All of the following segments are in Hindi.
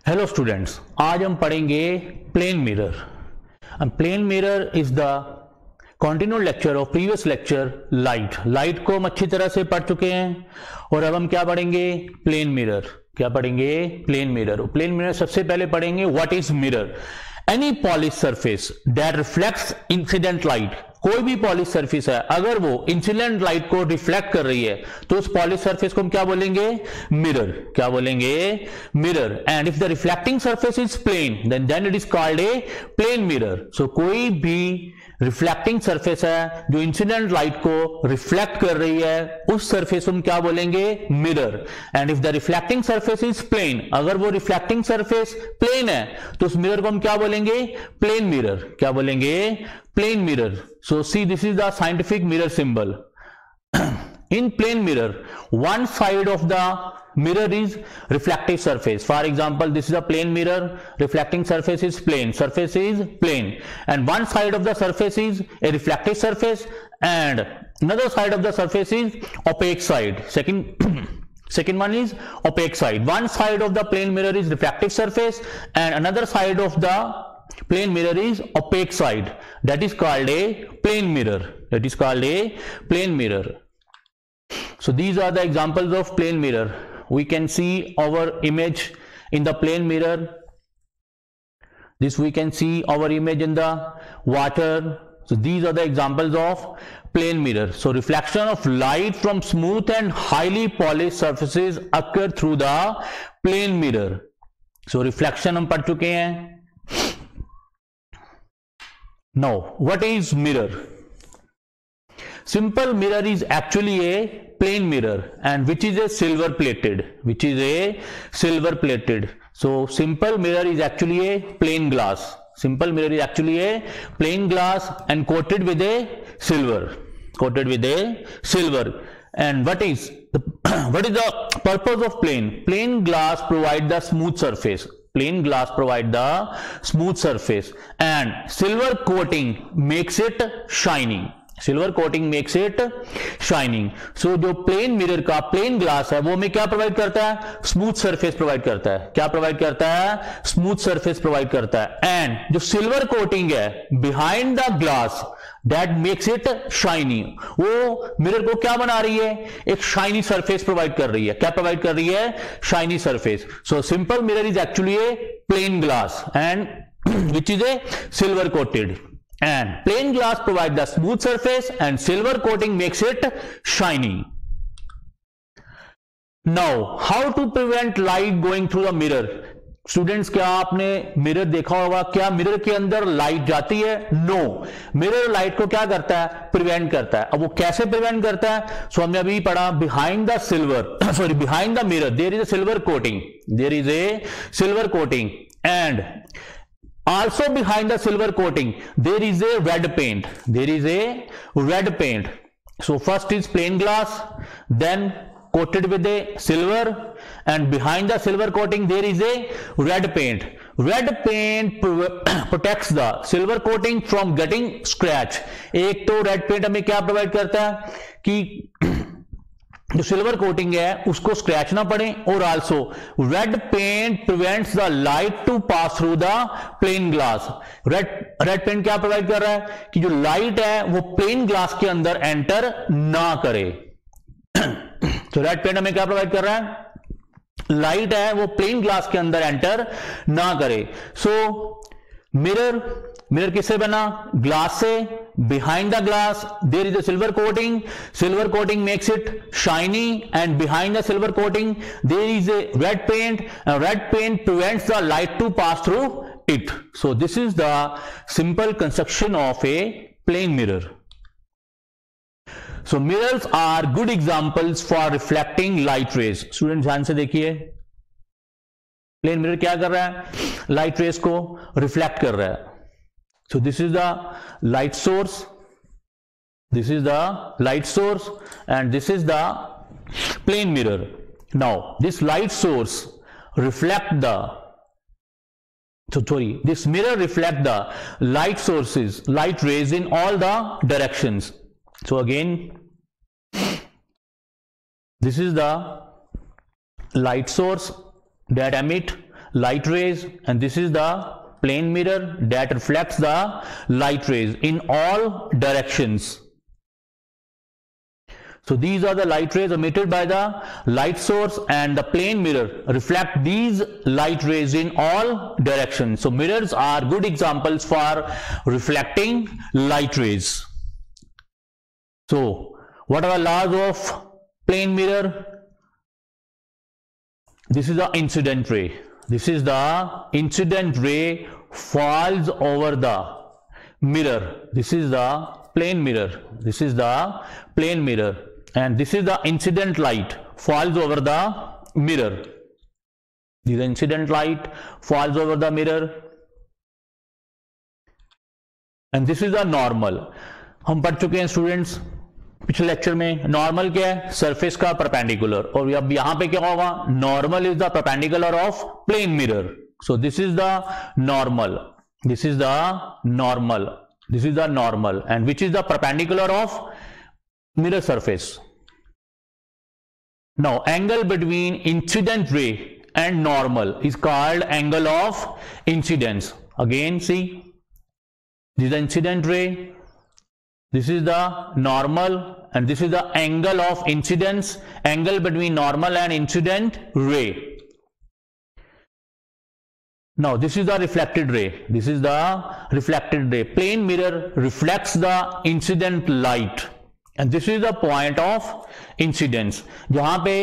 हेलो स्टूडेंट्स, आज हम पढ़ेंगे plane mirror. Plane mirror is the continued lecture of previous lecture light को हम अच्छी तरह से पढ़ चुके हैं और अब हम क्या पढ़ेंगे? Plane mirror. क्या पढ़ेंगे? Plane mirror. प्लेन मिरर सबसे पहले पढ़ेंगे what is mirror. Any polish surface that reflects incident light. कोई भी पॉलिश सरफेस है, अगर वो इंसिडेंट लाइट को रिफ्लेक्ट कर रही है तो उस पॉलिश सरफेस को हम क्या बोलेंगे? मिरर। क्या बोलेंगे? Mirror. And if the reflecting surface is plane then it is called a plane mirror. So कोई भी रिफ्लेक्टिंग सरफेस है जो इंसिडेंट लाइट को रिफ्लेक्ट कर रही है, उस सरफेस को हम क्या बोलेंगे? Mirror. And if the reflecting surface is plane, अगर वो रिफ्लेक्टिंग सरफेस प्लेन है तो उस मिरर को हम क्या बोलेंगे? Plane mirror. क्या बोलेंगे? Plane mirror. So see, this is the scientific mirror symbol. In plane mirror, one side of the mirror is reflective surface. For example, this is a plane mirror. Reflecting surface is plane. Surface is plane, and one side of the surface is a reflective surface, and another side of the surface is opaque side. Second one is opaque side. One side of the plane mirror is reflective surface, and another side of the plane mirror is opaque side. That is called a plane mirror. That is called a plane mirror. So these are the examples of plane mirror. We can see our image in the plane mirror. This we can see our image in the water. So these are the examples of plane mirror. So reflection of light from smooth and highly polished surfaces occur through the plane mirror. So reflection हम पढ़ चुके हैं. Now, what is mirror? Simple mirror is actually a plane mirror, and which is a silver plated. Which is a silver plated. So, simple mirror is actually a plain glass. Simple mirror is actually a plain glass and coated with a silver. Coated with a silver. And what is the purpose of plane? Plain glass provide the smooth surface. Plain glass provide the smooth surface, and silver coating makes it shining. Silver coating makes it shining. So जो प्लेन मिरर का प्लेन ग्लास है वो हमें क्या प्रोवाइड करता है? स्मूथ सरफेस प्रोवाइड करता है. क्या प्रोवाइड करता है? स्मूथ सरफेस प्रोवाइड करता है. एंड जो सिल्वर कोटिंग है behind the glass that makes it shiny, वो मिरर को क्या बना रही है? एक शाइनी सरफेस प्रोवाइड कर रही है. क्या प्रोवाइड कर रही है? Shiny surface. So simple mirror is actually a plane glass and which is a silver coated, and plain glass provide the smooth surface and silver coating makes it shiny. Now how to prevent light going through the mirror? Students, क्या आपने मिरर देखा होगा? क्या मिरर के अंदर लाइट जाती है? नो. मिरर लाइट को क्या करता है? प्रिवेंट करता है. अब वो कैसे प्रिवेंट करता है? सो हमने अभी पढ़ा behind the silver sorry behind the mirror there is a silver coating. There is a silver coating, and also behind the silver coating there is a red paint. There is a red paint. So first is plain glass, then coated with a silver, and behind the silver coating there is a red paint. Red paint protects the silver coating from getting scratch. एक तो red paint हमें क्या प्रोवाइड करता है कि जो सिल्वर कोटिंग है उसको स्क्रैच ना पड़े, और also red paint prevents the light to pass through the plane glass. Red paint क्या प्रोवाइड कर रहा है कि जो लाइट है वो प्लेन ग्लास के अंदर एंटर ना करे. तो रेड पेंट हमें क्या प्रोवाइड कर रहा है? लाइट है वो प्लेन ग्लास के अंदर एंटर ना करे. सो मिरर किससे बना? ग्लास से. Behind the glass there is a silver coating. Silver coating makes it shiny, and behind the silver coating there is a red paint, and red paint prevents the light to pass through it. So this is the simple construction of a plane mirror. So mirrors are good examples for reflecting light rays. Student ध्यान से देखिए, प्लेन मिरर क्या कर रहा है? लाइट रेस को रिफ्लेक्ट कर रहा है. So this is the light source. This is the light source, and this is the plane mirror. Now this light source reflect the this mirror reflect the light sources, light rays in all the directions. So again, this is the light source that emit light rays, and this is the plane mirror that reflects the light rays in all directions. So these are the light rays emitted by the light source, and the plane mirror reflect these light rays in all directions. So mirrors are good examples for reflecting light rays. So what are the laws of plane mirror? This is the incident ray. This is the incident ray falls over the mirror. This is the plane mirror. This is the plane mirror. And this is the incident light falls over the mirror. This incident light falls over the mirror. And this is the normal. हम पढ़ चुके हैं स्टूडेंट्स पिछले लेक्चर में. नॉर्मल क्या है? सरफेस का परपेंडिकुलर. और अब यहां पे क्या होगा? Normal is the perpendicular of plane mirror. So this is the normal. This is the normal. This is the normal, and which is the perpendicular of mirror surface. Now angle between incident ray and normal is called angle of incidence. Again see, this is the incident ray, this is the normal, and this is the angle of incidence, angle between normal and incident ray. Now this is the reflected ray. This is the reflected ray. Plane mirror reflects the incident light, and this is the point of incidence. जहां पे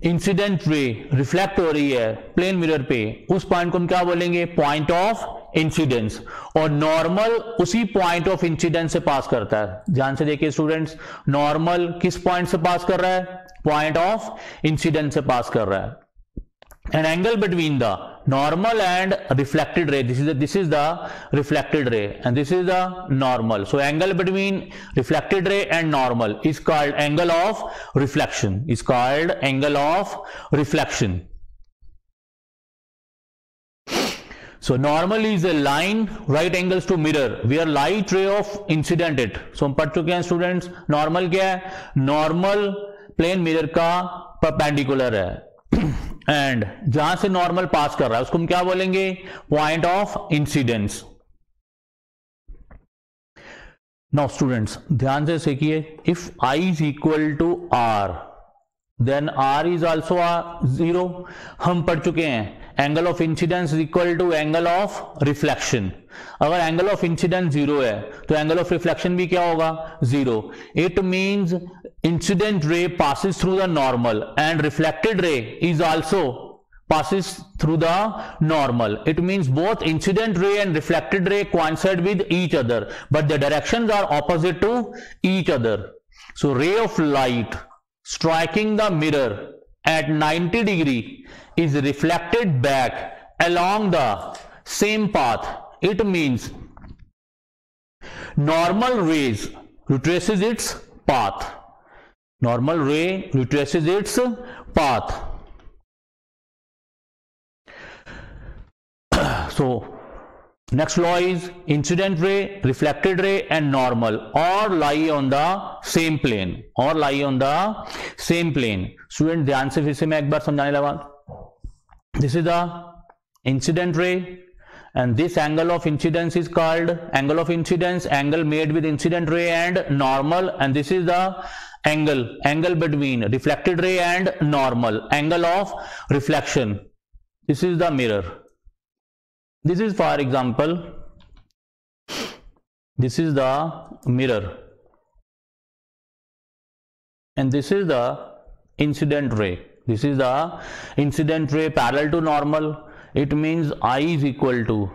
इंसिडेंट रे रिफ्लेक्ट हो रही है प्लेन मिरर पे, उस पॉइंट को हम क्या बोलेंगे? Point of incidence. और नॉर्मल उसी पॉइंट ऑफ इंसिडेंस से पास करता है. ध्यान से देखिए स्टूडेंट्स, नॉर्मल किस पॉइंट से पास कर रहा है? पॉइंट ऑफ इंसिडेंस से पास कर रहा है. An angle between the normal and reflected ray, this is the reflected ray, and this is the normal. So angle between reflected ray and normal is called angle of reflection. Is called angle of reflection. So normal is a line right angles to mirror where light ray of incident it. So हम पढ़ चुके हैं स्टूडेंट्स, नॉर्मल क्या है? नॉर्मल प्लेन मिरर का परपेंडिकुलर है, एंड जहां से नॉर्मल पास कर रहा है उसको हम क्या बोलेंगे? Point of incidence. Now students ध्यान से सीखिए, if I is equal to R then R is also zero. हम पढ़ चुके हैं angle of incidence is equal to angle of reflection. अगर एंगल ऑफ इंसिडेंस जीरो है तो एंगल ऑफ रिफ्लेक्शन भी क्या होगा? Zero. It means incident ray passes through the normal and reflected ray is also passes through the normal. It means both incident ray and reflected ray coincide with each other, but the directions are opposite to each other. So ray of light striking the mirror at 90 degree is reflected back along the same path. It means normal rays retraces its path. Normal ray retraces its path. So next law is incident ray, reflected ray and normal all lie on the same plane. All lie on the same plane. Student ध्यान से फिर से मैं एक बार समझाने लगा. This is the incident ray, and this angle of incidence is called angle of incidence, angle made with incident ray and normal, and this is the angle between reflected ray and normal, angle of reflection. This is the mirror. This is, for example, this is the mirror, and this is the incident ray. This is the incident ray parallel to normal. It means I is equal to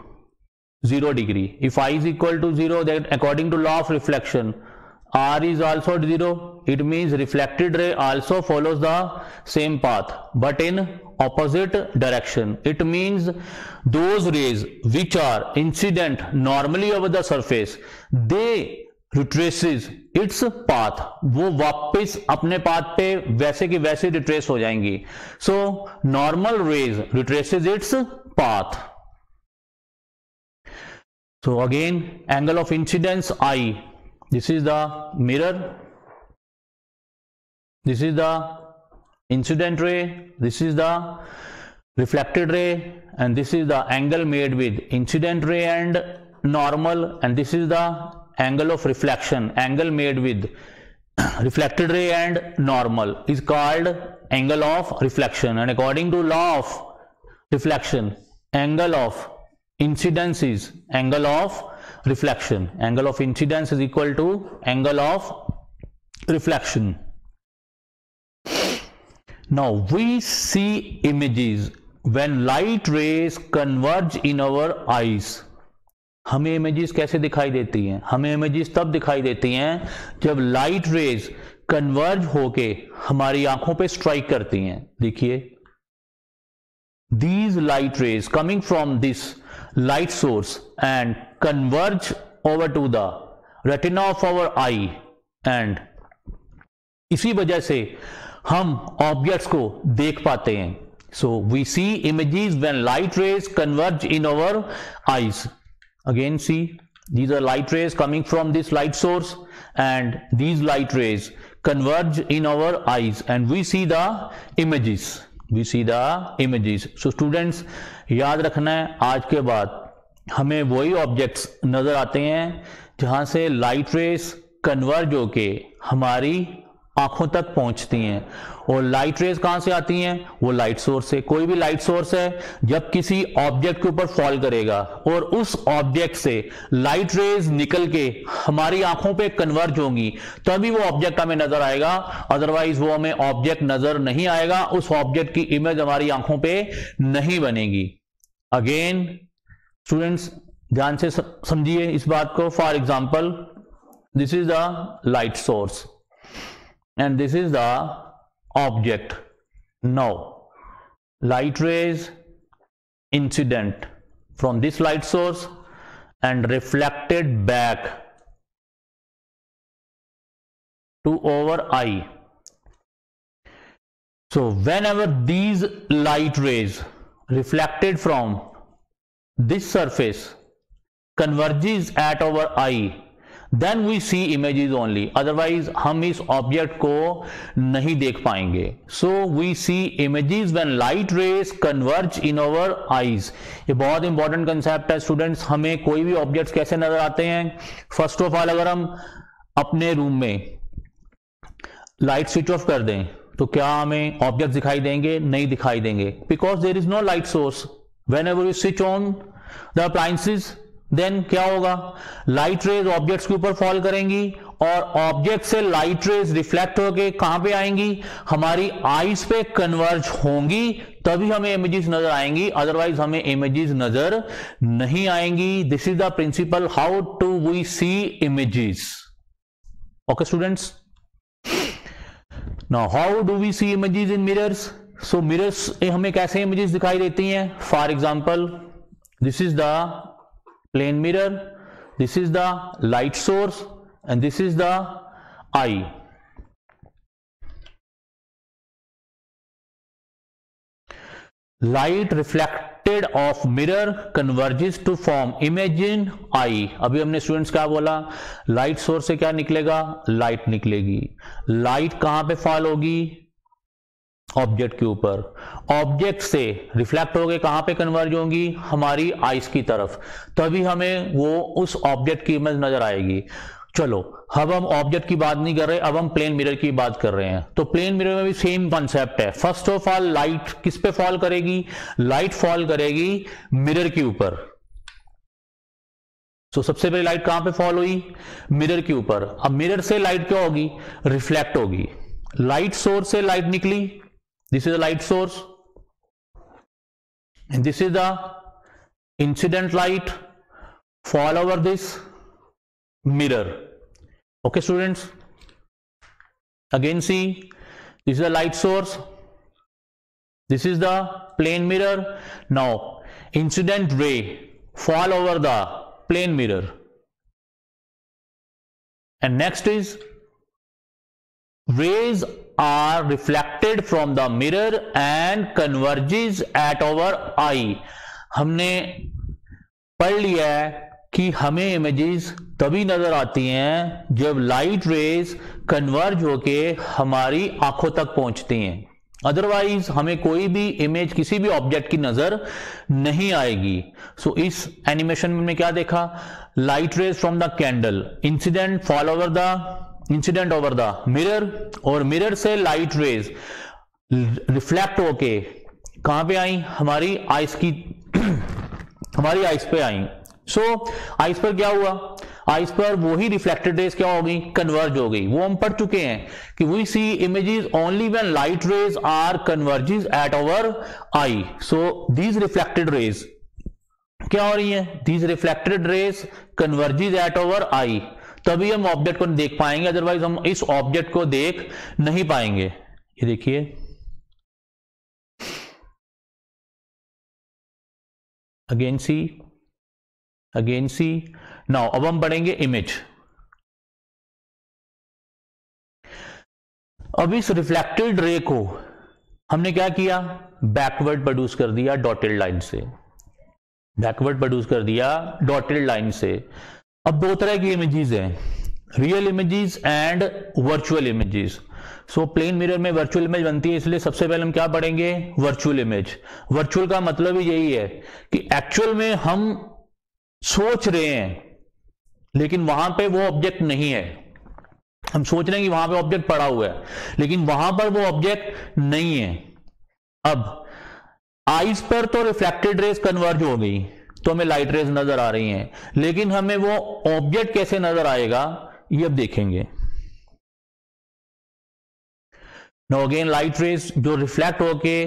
0 degree. If I is equal to 0, then according to law of reflection, R is also 0. It means reflected ray also follows the same path but in opposite direction. It means those rays which are incident normally over the surface, they retraces its path. वो वापस अपने पाथ पे वैसे की वैसे रिट्रेस हो जाएंगी. So normal rays retraces its path. So again angle of incidence I. This is the mirror, this is the incident ray, this is the reflected ray, and this is the angle made with incident ray and normal, and this is the angle of reflection, angle made with reflected ray and normal is called angle of reflection. And according to law of reflection, angle of incidence is angle of reflection. Angle of incidence is equal to angle of reflection. Now we see images when light rays converge in our eyes. हमें इमेजेस कैसे दिखाई देती हैं? हमें इमेजेस तब दिखाई देती हैं जब लाइट रेज कन्वर्ज होके हमारी आंखों पे स्ट्राइक करती हैं. देखिए, these light rays coming from this light source and converge over to the retina of our eye, and इसी वजह से हम ऑब्जेक्ट्स को देख पाते हैं. So we see images when light rays converge in our eyes. Again, see, these are light rays coming from this light source, and these light rays converge in our eyes, and we see the images. We see the images. So students, याद रखना है, आज के बाद हमें वही ऑब्जेक्ट्स नजर आते हैं जहां से लाइट रेस कन्वर्ज होके हमारी आंखों तक पहुंचती हैं. और लाइट रेज कहां से आती हैं? वो लाइट सोर्स से. कोई भी लाइट सोर्स है जब किसी ऑब्जेक्ट के ऊपर फॉल करेगा और उस ऑब्जेक्ट से लाइट रेज निकल के हमारी आंखों पे कन्वर्ज होंगी, तभी वो ऑब्जेक्ट हमें नजर आएगा. अदरवाइज वो हमें ऑब्जेक्ट नजर नहीं आएगा, उस ऑब्जेक्ट की इमेज हमारी आंखों पे नहीं बनेगी. अगेन स्टूडेंट्स, ध्यान से समझिए इस बात को. For example, this is the light source and this is the object. Now light rays incident from this light source and reflected back to our eye. So whenever these light rays reflected from this surface converges at our eye, then we see images only. Otherwise हम इस ऑब्जेक्ट को नहीं देख पाएंगे. So we see images when light rays converge in our eyes. ये बहुत इंपॉर्टेंट कंसेप्ट है स्टूडेंट्स. हमें कोई भी ऑब्जेक्ट्स कैसे नजर आते हैं? फर्स्ट ऑफ ऑल, अगर हम अपने रूम में लाइट स्विच ऑफ कर दें तो क्या हमें ऑब्जेक्ट दिखाई देंगे? नहीं दिखाई देंगे, because there is no light source. Whenever we switch on the appliances, then क्या होगा? लाइट रेज ऑब्जेक्ट्स के ऊपर फॉल करेंगी और ऑब्जेक्ट से लाइट रेज रिफ्लेक्ट होके कहां पे आएंगी? हमारी आईज पे कन्वर्ज होंगी, तभी हमें इमेजेस नजर आएंगी. अदरवाइज हमें इमेजेस नजर नहीं आएंगी. This is the principle how to we see images. Okay students, now how do we see images in mirrors? So mirrors हमें कैसे इमेजेस दिखाई देती हैं? For example, this is the plane mirror, this is the light source, and this is the eye. Light reflected off mirror converges to form image in eye. अभी हमने स्टूडेंट्स क्या बोला? लाइट सोर्स से क्या निकलेगा? लाइट निकलेगी. लाइट कहां पे फॉल होगी? ऑब्जेक्ट के ऊपर. ऑब्जेक्ट से रिफ्लेक्ट होकर कहां पे कन्वर्ज होंगी? हमारी आईज की तरफ. तभी हमें वो उस ऑब्जेक्ट की इमेज नजर आएगी. चलो, अब हम ऑब्जेक्ट की बात नहीं कर रहे, अब हम प्लेन मिरर की बात कर रहे हैं. तो प्लेन मिरर में भी सेम कॉन्सेप्ट है. फर्स्ट ऑफ ऑल, लाइट किस पे फॉल करेगी? लाइट फॉल करेगी मिरर के ऊपर. तो सबसे पहले लाइट कहां पे फॉल हुई? मिरर के ऊपर. अब मिरर से लाइट क्या होगी? रिफ्लेक्ट होगी. लाइट सोर्स से लाइट निकली. This is the light source, and this is the incident light fall over this mirror. Okay students, again see, this is the light source, this is the plane mirror. Now incident ray fall over the plane mirror, and next is rays are reflected from the mirror and converges at our eye. हमने पढ़ लिया है कि हमें इमेजेस तभी नजर आती हैं जब लाइट रेज कन्वर्ज होके हमारी आंखों तक पहुंचती हैं. अदरवाइज हमें कोई भी इमेज किसी भी ऑब्जेक्ट की नजर नहीं आएगी। सो इस एनिमेशन में हमने क्या देखा, light rays from the candle incident fall over the mirror, और मिरर से लाइट रेज रिफ्लेक्ट होके कहां पे आई, हमारी आइस की हमारी आइस पे आई। सो आइस पर क्या हुआ, आइस पर वही रिफ्लेक्टेड रेज क्या हो गई, कन्वर्ज हो गई। वो हम पढ़ चुके हैं कि we see images only when light rays are converges at our eye. So these reflected rays क्या हो रही है, these reflected rays converges at our eye, तभी हम ऑब्जेक्ट को देख पाएंगे, अदरवाइज हम इस ऑब्जेक्ट को देख नहीं पाएंगे। ये देखिए, अगेन सी नाउ अब हम पढ़ेंगे इमेज। अब इस रिफ्लेक्टेड रे को हमने क्या किया, बैकवर्ड प्रोड्यूस कर दिया डॉटेड लाइन से, बैकवर्ड प्रोड्यूस कर दिया डॉटेड लाइन से। अब दो तरह की इमेजेस हैं, real images and virtual images. So plane mirror में वर्चुअल इमेज बनती है, इसलिए सबसे पहले हम क्या पढ़ेंगे, वर्चुअल इमेज। वर्चुअल का मतलब ही यही है कि एक्चुअल में हम सोच रहे हैं लेकिन वहां पे वो ऑब्जेक्ट नहीं है। हम सोच रहे हैं कि वहां पे ऑब्जेक्ट पड़ा हुआ है लेकिन वहां पर वो ऑब्जेक्ट नहीं है। अब आइस पर तो रिफ्लेक्टेड रेज कन्वर्ज हो गई तो हमें लाइट रेज नजर आ रही हैं, लेकिन हमें वो ऑब्जेक्ट कैसे नजर आएगा ये अब देखेंगे। नो अगेन लाइट रेज जो रिफ्लेक्ट होके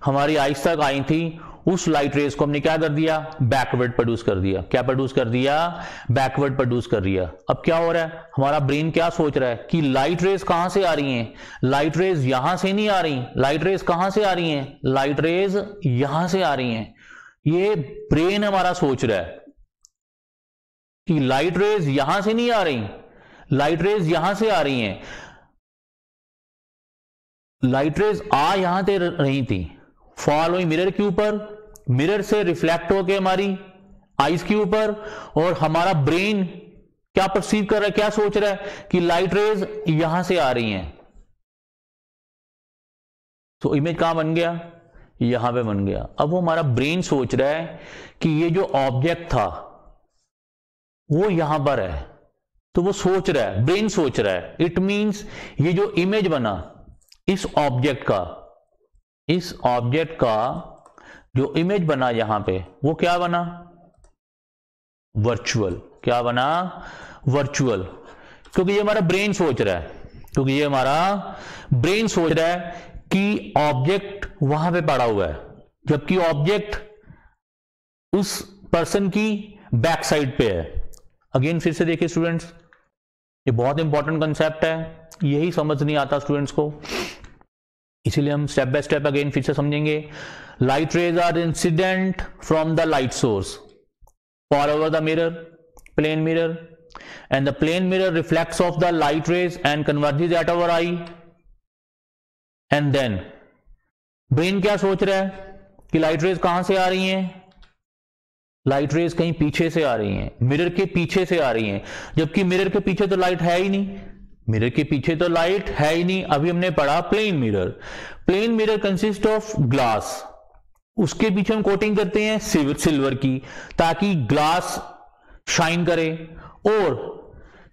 हमारी आइस तक आई थी, उस लाइट रेज को हमने क्या कर दिया, बैकवर्ड प्रोड्यूस कर दिया। क्या प्रोड्यूस कर दिया, बैकवर्ड प्रोड्यूस कर दिया। अब क्या हो रहा है, हमारा ब्रेन क्या सोच रहा है कि लाइट रेज कहां से आ रही हैं, लाइट रेज यहां से नहीं आ रही, लाइट रेज कहां से आ रही हैं, लाइट रेज यहां से आ रही हैं। ये ब्रेन हमारा सोच रहा है कि लाइट रेज यहां से नहीं आ रही, लाइट रेज यहां से आ रही हैं। लाइट रेज आ यहां से रही थी, फॉल हुई मिरर के ऊपर, मिरर से रिफ्लेक्ट होके हमारी आइस के ऊपर, और हमारा ब्रेन क्या परसीव कर रहा है, क्या सोच रहा है कि लाइट रेज यहां से आ रही हैं। तो इमेज कहां बन गया, यहां पे बन गया। अब वो हमारा ब्रेन सोच रहा है कि ये जो ऑब्जेक्ट था वो यहां पर है, तो वो सोच रहा है, ब्रेन सोच रहा है। इट मींस ये जो इमेज बना इस ऑब्जेक्ट का जो इमेज बना यहां पे, वो क्या बना, वर्चुअल। क्या बना, वर्चुअल, क्योंकि ये हमारा ब्रेन सोच रहा है, क्योंकि ये हमारा ब्रेन सोच रहा है कि ऑब्जेक्ट वहां पे पड़ा हुआ है, जबकि ऑब्जेक्ट उस पर्सन की बैक साइड पे है। अगेन फिर से देखिए स्टूडेंट्स, ये बहुत इंपॉर्टेंट कंसेप्ट है, यही समझ नहीं आता स्टूडेंट्स को, इसीलिए हम स्टेप बाय स्टेप अगेन फिर से समझेंगे। Light rays are incident from the light source fall over the mirror, plane mirror, and the plane mirror reflects off the light rays and converges at our eye. And then brain क्या सोच रहा है कि लाइट रेज कहां से आ रही हैं, लाइट रेज कहीं पीछे से आ रही हैं, मिरर के पीछे से आ रही हैं, जबकि मिरर के पीछे तो लाइट है ही नहीं, मिरर के पीछे तो लाइट है ही नहीं। अभी हमने पढ़ा plane mirror, plane mirror consist of glass, उसके पीछे हम कोटिंग करते हैं सिल्वर की ताकि ग्लास शाइन करे, और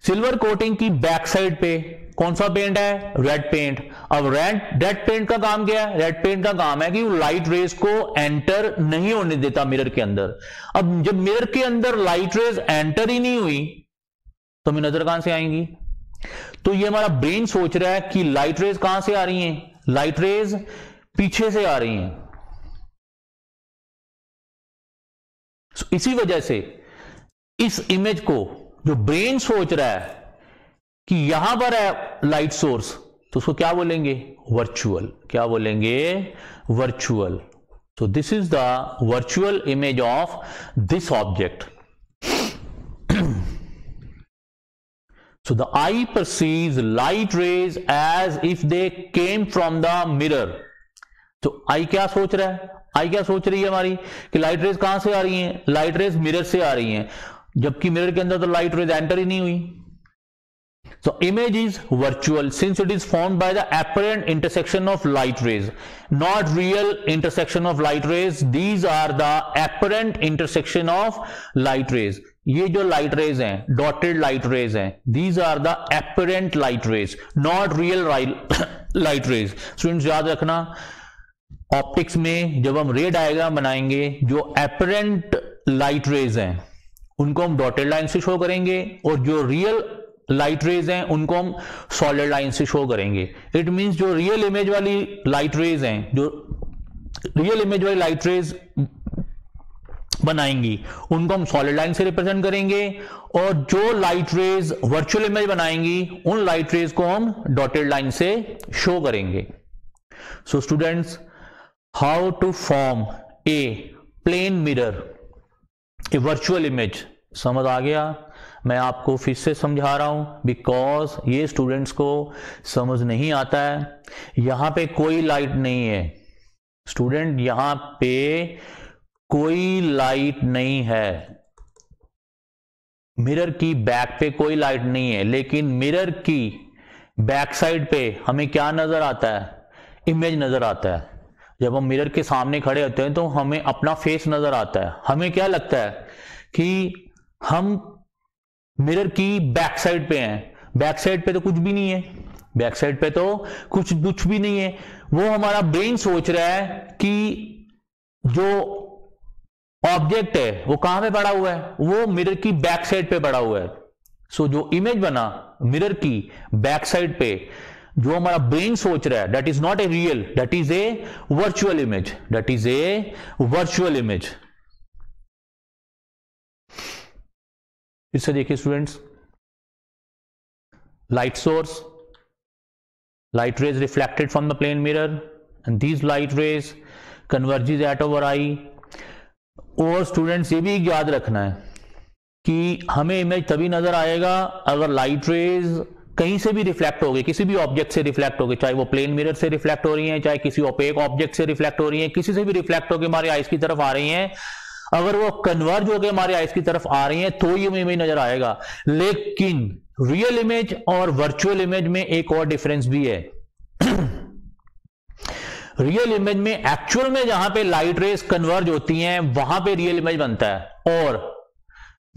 सिल्वर कोटिंग की बैक साइड पे कौन सा पेंट है, रेड पेंट। अब रेड पेंट का काम क्या है, रेड पेंट का काम है कि वो लाइट रेज को एंटर नहीं होने देता मिरर के अंदर। अब जब मिरर के अंदर लाइट रेज एंटर ही नहीं हुई तो हमें नजर कहां से आएंगी। तो ये हमारा ब्रेन सोच रहा है कि लाइट रेज कहां से आ रही हैं, लाइट रेज पीछे से आ रही हैं। इसी वजह से इस इमेज को जो ब्रेन सोच रहा है कि यहां पर है लाइट सोर्स, तो उसको क्या बोलेंगे, वर्चुअल। क्या बोलेंगे, virtual. So this is the virtual image of this object. So the eye perceives light rays as if they came from the mirror. तो आई क्या सोच रहा है, आई क्या सोच रही है हमारी कि लाइट रेज कहां से आ रही हैं, लाइट रेज मिरर से आ रही हैं, जबकि मिरर के अंदर तो लाइट रेज एंटर ही नहीं हुई। So image is virtual since it is formed by the apparent intersection of light rays, not real intersection of light rays. These are the apparent intersection of light rays. ये जो light rays हैं, dotted light rays हैं, these are the apparent light rays, not real light rays. Students याद रखना, ऑप्टिक्स में जब हम रे डायग्राम बनाएंगे, जो apparent light rays हैं उनको हम dotted line से शो करेंगे और जो real लाइट रेज हैं उनको हम सॉलिड लाइन से शो करेंगे. इट मींस जो रियल इमेज वाली लाइट रेज हैं, जो रियल इमेज वाली लाइट रेज बनाएंगी उनको हम सॉलिड लाइन से रिप्रेजेंट करेंगे और जो लाइट रेज वर्चुअल इमेज बनाएंगी उन लाइट रेज को हम डॉटेड लाइन से शो करेंगे. So students, how to form a plane mirror, a virtual image, समझ आ गया? मैं आपको फिर से समझा रहा हूं बिकॉज ये स्टूडेंट्स को समझ नहीं आता है. यहां पे कोई लाइट नहीं है स्टूडेंट, यहां पे कोई लाइट नहीं है. मिरर की बैक पे कोई लाइट नहीं है, लेकिन मिरर की बैक साइड पे हमें क्या नजर आता है? इमेज नजर आता है. जब हम मिरर के सामने खड़े होते हैं तो हमें अपना फेस नजर आता है. हमें क्या लगता है कि हम मिरर की बैक साइड पे हैं. बैक साइड पे तो कुछ भी नहीं है, बैक साइड पे तो कुछ भी नहीं है. वो हमारा ब्रेन सोच रहा है कि जो ऑब्जेक्ट है वो कहां पे पड़ा हुआ है? वो मिरर की बैक साइड पे पड़ा हुआ है. सो जो इमेज बना मिरर की बैक साइड पे, जो हमारा ब्रेन सोच रहा है, that is not a real, that is a virtual image, that is a virtual image. इससे देखिए students, light source, light rays reflected from the plane mirror and these light rays converges at our eye. और स्टूडेंट्स ये भी याद रखना है कि हमें इमेज तभी नजर आएगा अगर लाइट रेज कहीं से भी रिफ्लेक्ट हो गई, किसी भी ऑब्जेक्ट से रिफ्लेक्ट हो गई, चाहे वो प्लेन मिरर से रिफ्लेक्ट हो रही है, चाहे किसी ओपेक ऑब्जेक्ट से रिफ्लेक्ट हो रही है, किसी से भी रिफ्लेक्ट होकर हमारे आईज की तरफ आ रही हैं. अगर वो कन्वर्ज होकर हमारे आईज की तरफ आ रही हैं तो ये इमेज नजर आएगा. लेकिन रियल इमेज और वर्चुअल इमेज में एक और डिफरेंस भी है. रियल इमेज में एक्चुअल में जहां पे लाइट रेज कन्वर्ज होती हैं वहां पे रियल इमेज बनता है, और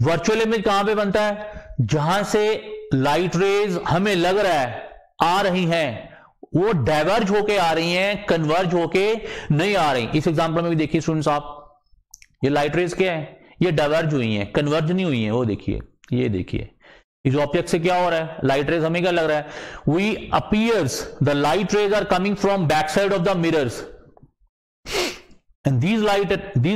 वर्चुअल इमेज कहां पे बनता है? जहां से लाइट रेज हमें लग रहा है आ रही हैं वो डाइवर्ज होके आ रही हैं, कन्वर्ज होके नहीं आ रही. इस एग्जांपल में भी देखिए स्टूडेंट्स आप, ये लाइट रेज क्या है? ये डाइवर्ज हुई हैं, कन्वर्ज नहीं हुई हैं. वो देखिए, ये देखिए इस ऑब्जेक्ट से क्या हो रहा है? लाइट रेज हमें क्या लग रहा है? We appears the light rays are coming from back side of the mirrors and these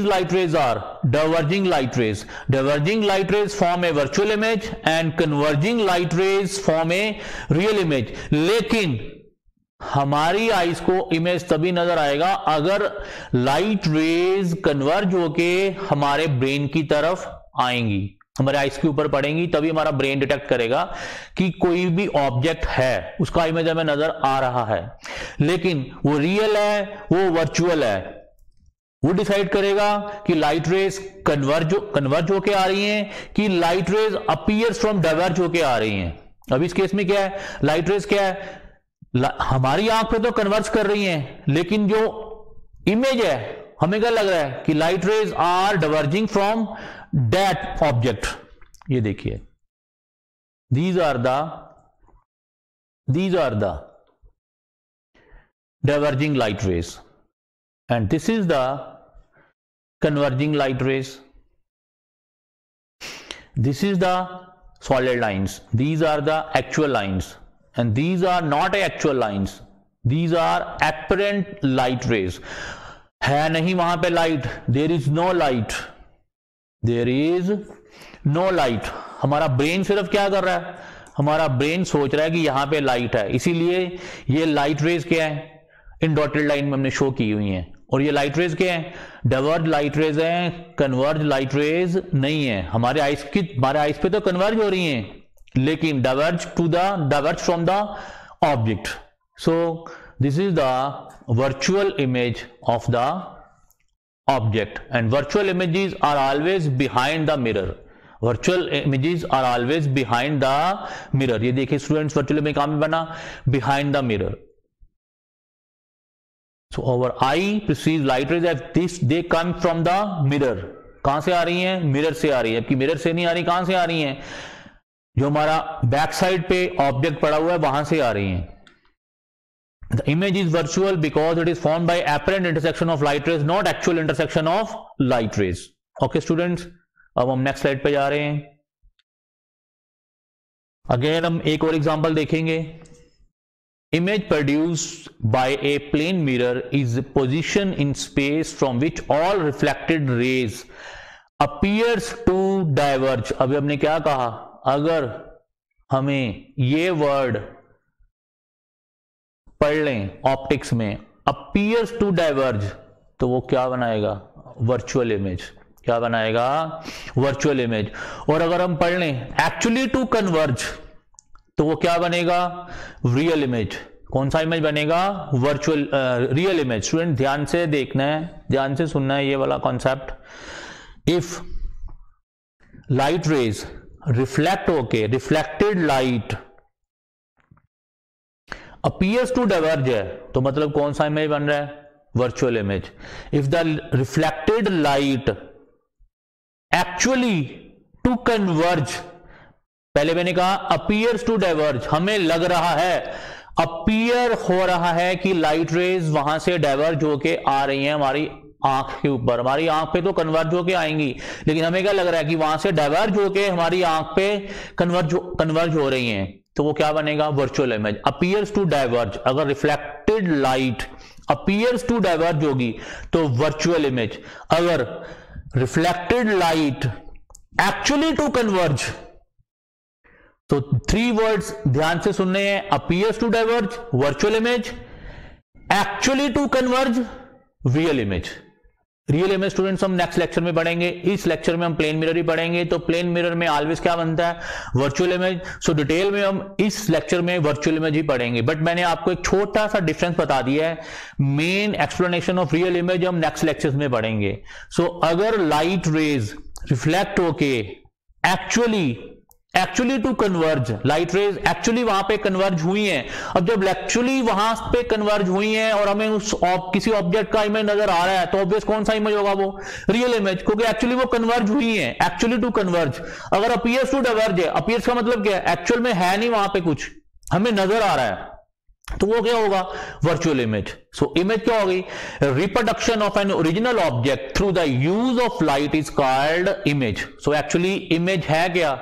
light rays are diverging light rays. Diverging light rays form a virtual image and converging light rays form a real image. लेकिन हमारी आईज को इमेज तभी नजर आएगा अगर लाइट रेज कन्वर्ज होके हमारे ब्रेन की तरफ आएंगी, हमारे आईज के ऊपर पड़ेंगी, तभी हमारा ब्रेन डिटेक्ट करेगा कि कोई भी ऑब्जेक्ट है, उसका इमेज हमें नजर आ रहा है. लेकिन वो रियल है, वो वर्चुअल है, वो डिसाइड करेगा कि लाइट रेज कन्वर्ज होके आ रही हैं कि light rays appears from diverge होके आ रही हैं. अब इस केस में क्या है? लाइट रेज क्या है? हमारी आंख पे तो कन्वर्ज कर रही हैं, लेकिन जो इमेज है हमें क्या लग रहा है कि light rays are diverging from that object. ये देखिए, these are the diverging light rays and this is the converging light rays. This is the solid lines, these are the actual lines and these are not actual lines, these are apparent light rays. है नहीं वहां पे light, there is no light, there is no light. हमारा ब्रेन सिर्फ क्या कर रहा है? हमारा ब्रेन सोच रहा है कि यहां पे लाइट है, इसीलिए ये लाइट रेज क्या है? इन डॉटेड लाइन में हमने शो की हुई हैं. और ये लाइट रेज क्या है? डाइवर्ज लाइट रेज हैं, कन्वर्ज लाइट रेज नहीं है. हमारे आइस पे तो कन्वर्ज हो रही हैं, लेकिन diverge from the object. So this is the virtual image of the object and virtual images are always behind the mirror. Virtual images are always behind the mirror. ये देखिए स्टूडेंट्स, वर्चुअल इमेज कहां पे बना, behind the mirror. So our eye perceives light rays as this, they come from the mirror. कहां से आ रही हैं, मिरर से आ रही है, कि मिरर से नहीं आ रही, कहां से आ रही हैं, जो हमारा बैक साइड पे ऑब्जेक्ट पड़ा हुआ है वहां से आ रही हैं। The image is virtual because it is formed by apparent intersection of light rays, not actual intersection of light rays. Okay students, अब हम नेक्स्ट स्लाइड पे जा रहे हैं। अगेन हम एक और एग्जांपल देखेंगे। Image produced by a plane mirror is positioned in space from which all reflected rays appears to diverge। अभी हमने क्या कहा, अगर हमें ये वर्ड पढ़ लें ऑप्टिक्स में, अपीयर्स टू डाइवर्ज, तो वो क्या बनाएगा, वर्चुअल इमेज। क्या बनाएगा, वर्चुअल इमेज। और अगर हम पढ़ लें एक्चुअली टू कन्वर्ज, तो वो क्या बनेगा, रियल इमेज। कौन सा इमेज बनेगा, वर्चुअल रियल इमेज। स्टूडेंट ध्यान से देखना है, ध्यान से सुनना है ये वाला concept. If light rays reflect होके, reflected light appears to diverge है, तो मतलब कौन सा इमेज बन रहा है, virtual image. If the reflected light actually to converge, पहले मैंने कहा अपीयर्स टू डाइवर्ज, हमें लग रहा है, अपीयर हो रहा है कि लाइट रेज वहां से डाइवर्ज होके आ रही हैं हमारी आंख के ऊपर। हमारी आंख पे तो कन्वर्ज होके आएंगी, लेकिन हमें क्या लग रहा है कि वहां से डाइवर्ज होके हमारी आंख पे कन्वर्ज हो रही हैं, तो वो क्या बनेगा, virtual image. Appears to diverge, अगर reflected light appears to diverge होगी तो वर्चुअल इमेज। अगर reflected light actually to converge, तो 3 वर्ड्स ध्यान से सुनने हैं, appears to diverge, virtual image, actually to converge, real image. Real image students हम नेक्स्ट लेक्चर में पढ़ेंगे। इस लेक्चर में हम प्लेन मिरर ही पढ़ेंगे, तो प्लेन मिरर में ऑलवेज क्या बनता है, वर्चुअल इमेज। सो डिटेल में हम इस लेक्चर में वर्चुअल इमेज ही पढ़ेंगे, बट मैंने आपको एक छोटा सा डिफरेंस बता दिया है। Main explanation of real image हम नेक्स्ट लेक्चर्स में पढ़ेंगे। सो अगर लाइट रेज रिफ्लेक्ट होके actually to converge, light rays actually वहां पे कन्वर्ज हुई हैं। अब जब एक्चुअली वहां पे कन्वर्ज हुई हैं और हमें उस किसी ऑब्जेक्ट का इमेज नजर आ रहा है, तो ऑब्वियस कौन सा इमेज होगा, वो रियल इमेज, क्योंकि एक्चुअली वो कन्वर्ज हुई है, एक्चुअली टू कन्वर्ज। अगर अपीयर्स टू डाइवर्ज है, अपीयर्स का मतलब क्या है, एक्चुअल में है नहीं वहां पे कुछ, हमें नजर आ रहा है, तो वो क्या होगा, वर्चुअल इमेज। सो इमेज क्या होगी, reproduction of an original object through the use of light is called image. So actually image है क्या,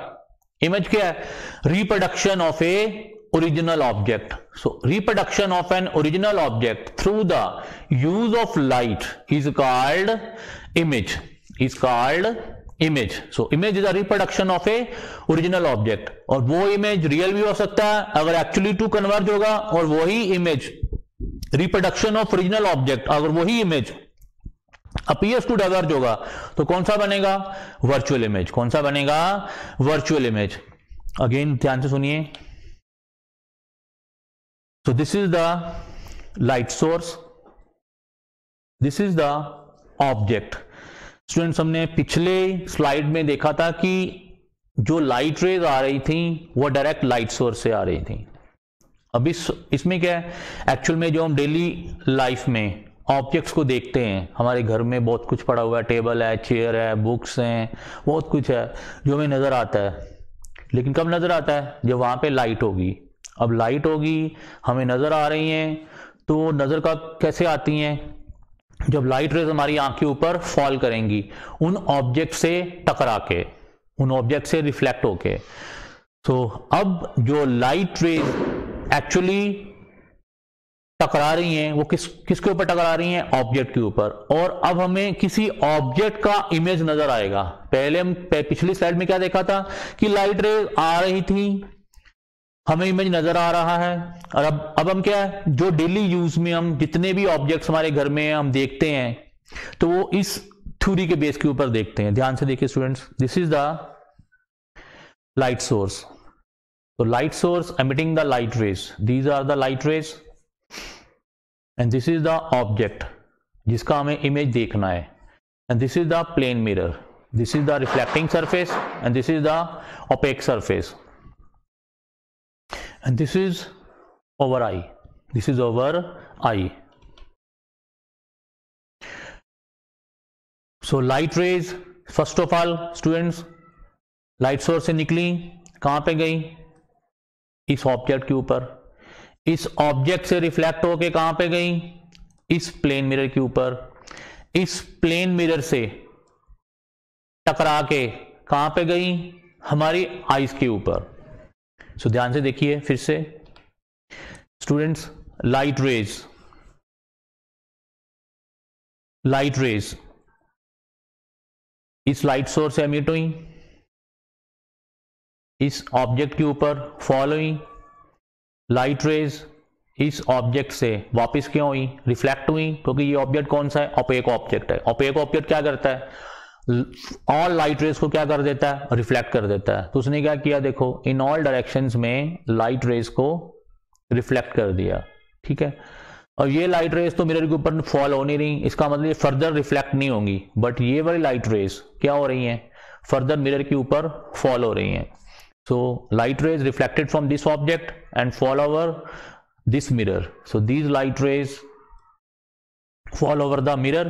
इमेज क्या है, reproduction of A original object. So reproduction of an original object through the use of light is called image, is called image. So image is a reproduction of A original object, और वो इमेज रियल भी हो सकता है अगर एक्चुअली टू कन्वर्ज होगा, और वही image reproduction of original object, अगर वही इमेज अपीयर्स टू डाइवर्ज होगा, तो कौन सा बनेगा, वर्चुअल इमेज। कौन सा बनेगा, वर्चुअल इमेज। अगेन ध्यान से सुनिए। सो this is the light source, this is the object. Students हमने पिछले स्लाइड में देखा था कि जो लाइट रेज आ रही थी वो डायरेक्ट लाइट सोर्स से आ रही थी। अब इसमें क्या है, एक्चुअल में जो हम डेली लाइफ में ऑब्जेक्ट्स को देखते हैं, हमारे घर में बहुत कुछ पड़ा हुआ है, टेबल है, चेयर है, बुक्स हैं, बहुत कुछ है जो हमें नज़र आता है, लेकिन कब नज़र आता है, जब वहाँ पे लाइट होगी। अब लाइट होगी, हमें नज़र आ रही हैं, तो नज़र का कैसे आती हैं, जब लाइट रेज हमारी आंख के ऊपर फॉल करेंगी, उन ऑब्जेक्ट से टकरा के, उन ऑब्जेक्ट से रिफ्लेक्ट होके। तो अब जो लाइट रेज एक्चुअली टकरा रही हैं, वो किसके ऊपर टकरा रही हैं, ऑब्जेक्ट के ऊपर। और अब हमें किसी ऑब्जेक्ट का इमेज नजर आएगा। पहले हम पिछली स्लाइड में क्या देखा था कि लाइट रेज आ रही थी, हमें इमेज नजर आ रहा है। और अब हम क्या है, जो डेली यूज में हम जितने भी ऑब्जेक्ट्स हमारे घर में हम देखते हैं, तो वो इस थ्योरी के बेस के ऊपर देखते हैं। ध्यान से देखिए students, this is the light source. तो light source emitting the light rays, these are the light rays and this is the object जिसका हमें इमेज देखना है, and this is the plane mirror। This is the reflecting surface and this is the opaque surface, and this is our eye. This is our eye. So light rays, first of all students, light source से निकली, कहां पे गई? इस ऑब्जेक्ट के ऊपर. इस ऑब्जेक्ट से रिफ्लेक्ट होके कहां पे गई? इस प्लेन मिरर के ऊपर. इस प्लेन मिरर से टकरा के कहां पे गई? हमारी आईज के ऊपर. सो ध्यान से देखिए फिर से स्टूडेंट्स, लाइट रेज इस लाइट सोर्स से एमिट हुई, इस ऑब्जेक्ट के ऊपर फॉल हुई. लाइट रेज इस ऑब्जेक्ट से वापस क्यों हुई? रिफ्लेक्ट हुई, क्योंकि ये ऑब्जेक्ट कौन सा है? ओपेक ऑब्जेक्ट है. ओपेक ऑब्जेक्ट क्या करता है? ऑल लाइट रेज को क्या कर देता है? रिफ्लेक्ट कर देता है. तो उसने क्या किया? देखो, इन ऑल डायरेक्शंस में लाइट रेज को रिफ्लेक्ट कर दिया. ठीक है, और ये लाइट रेज तो मिरर के ऊपर फॉल हो नहीं रही, इसका मतलब ये फर्दर रिफ्लेक्ट नहीं होंगी. बट ये वाली लाइट रेज क्या हो रही हैं? फर्दर मिरर के ऊपर फॉल हो रही हैं. So light rays reflected from this object and fall over this mirror. So these light rays fall over the mirror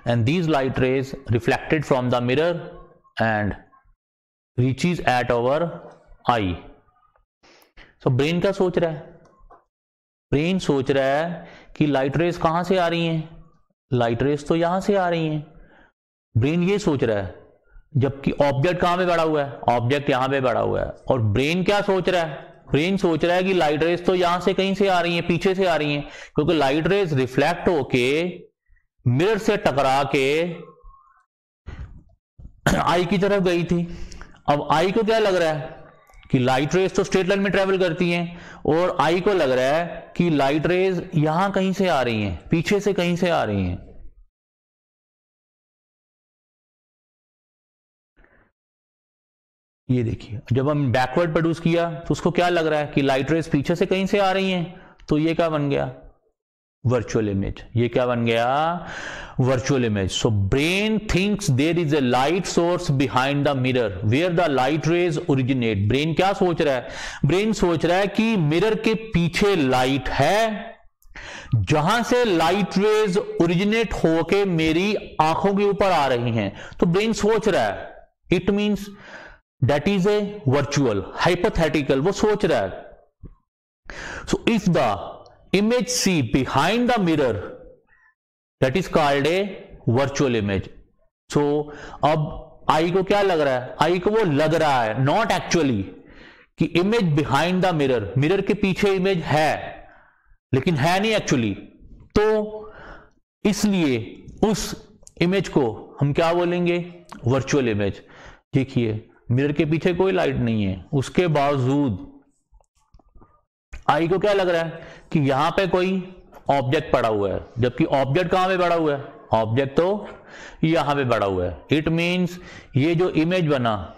and these light rays reflected from the mirror and reaches at our eye. So brain क्या सोच रहा है? ब्रेन सोच रहा है कि लाइट रेज कहां से आ रही हैं? लाइट रेज तो यहां से आ रही हैं. ब्रेन ये सोच रहा है, जबकि ऑब्जेक्ट कहां पे बड़ा हुआ है? ऑब्जेक्ट यहां पे बड़ा हुआ है. और ब्रेन क्या सोच रहा है? ब्रेन सोच रहा है कि लाइट रेज तो यहां से कहीं से आ रही हैं, पीछे से आ रही हैं, क्योंकि लाइट रेज रिफ्लेक्ट होके मिरर से टकरा के आई की तरफ गई थी. अब आई को क्या लग रहा है कि लाइट रेज तो स्ट्रेट लाइन में ट्रेवल करती हैं, और आई को लग रहा है कि लाइट रेज यहां कहीं से आ रही हैं, पीछे से कहीं से आ रही हैं. ये देखिए, जब हम बैकवर्ड प्रोड्यूस किया तो उसको क्या लग रहा है कि लाइट रेज पीछे से कहीं से आ रही हैं. तो ये क्या बन गया? Virtual image. ये क्या बन गया? Virtual image. So brain thinks there is a light source behind the mirror where the light rays originate. Brain क्या सोच रहा है? ब्रेन सोच रहा है कि मिरर के पीछे लाइट है, जहां से लाइट रेज ओरिजिनेट होके मेरी आंखों के ऊपर आ रही हैं. तो ब्रेन सोच रहा है, it means that is a virtual, hypothetical, वो सोच रहा है. So if the image see behind the mirror, that is called a virtual image. So अब आई को क्या लग रहा है? आई को वो लग रहा है, not actually, कि image behind the mirror, mirror के पीछे इमेज है, लेकिन है नहीं एक्चुअली. तो इसलिए उस इमेज को हम क्या बोलेंगे? Virtual image. देखिए, मिरर के पीछे कोई लाइट नहीं है, उसके बावजूद आई को क्या लग रहा है कि यहां पे कोई ऑब्जेक्ट पड़ा हुआ है, जबकि ऑब्जेक्ट कहां पे पड़ा हुआ है? ऑब्जेक्ट तो यहां पे पड़ा हुआ है. इट मींस ये जो इमेज बना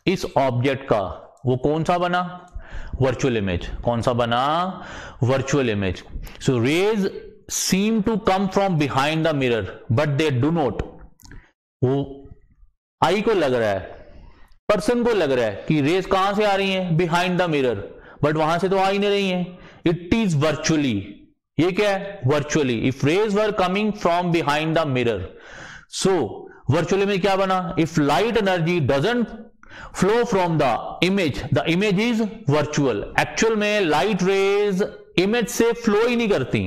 इस ऑब्जेक्ट का, वो कौन सा बना? Virtual image. कौन सा बना? Virtual image. So rays seem to come from behind the mirror but they do not. वो आई को लग रहा है, पर्सन को लग रहा है कि रेज कहां से आ रही हैं? बिहाइंड द मिरर, बट वहां से तो आ ही नहीं रही हैं. It is virtually. ये क्या है? Virtually. If raise were coming from behind the mirror, so virtually में क्या बना? If light energy doesn't flow from the image is virtual. Actual में लाइट रेज इमेज से फ्लो ही नहीं करती.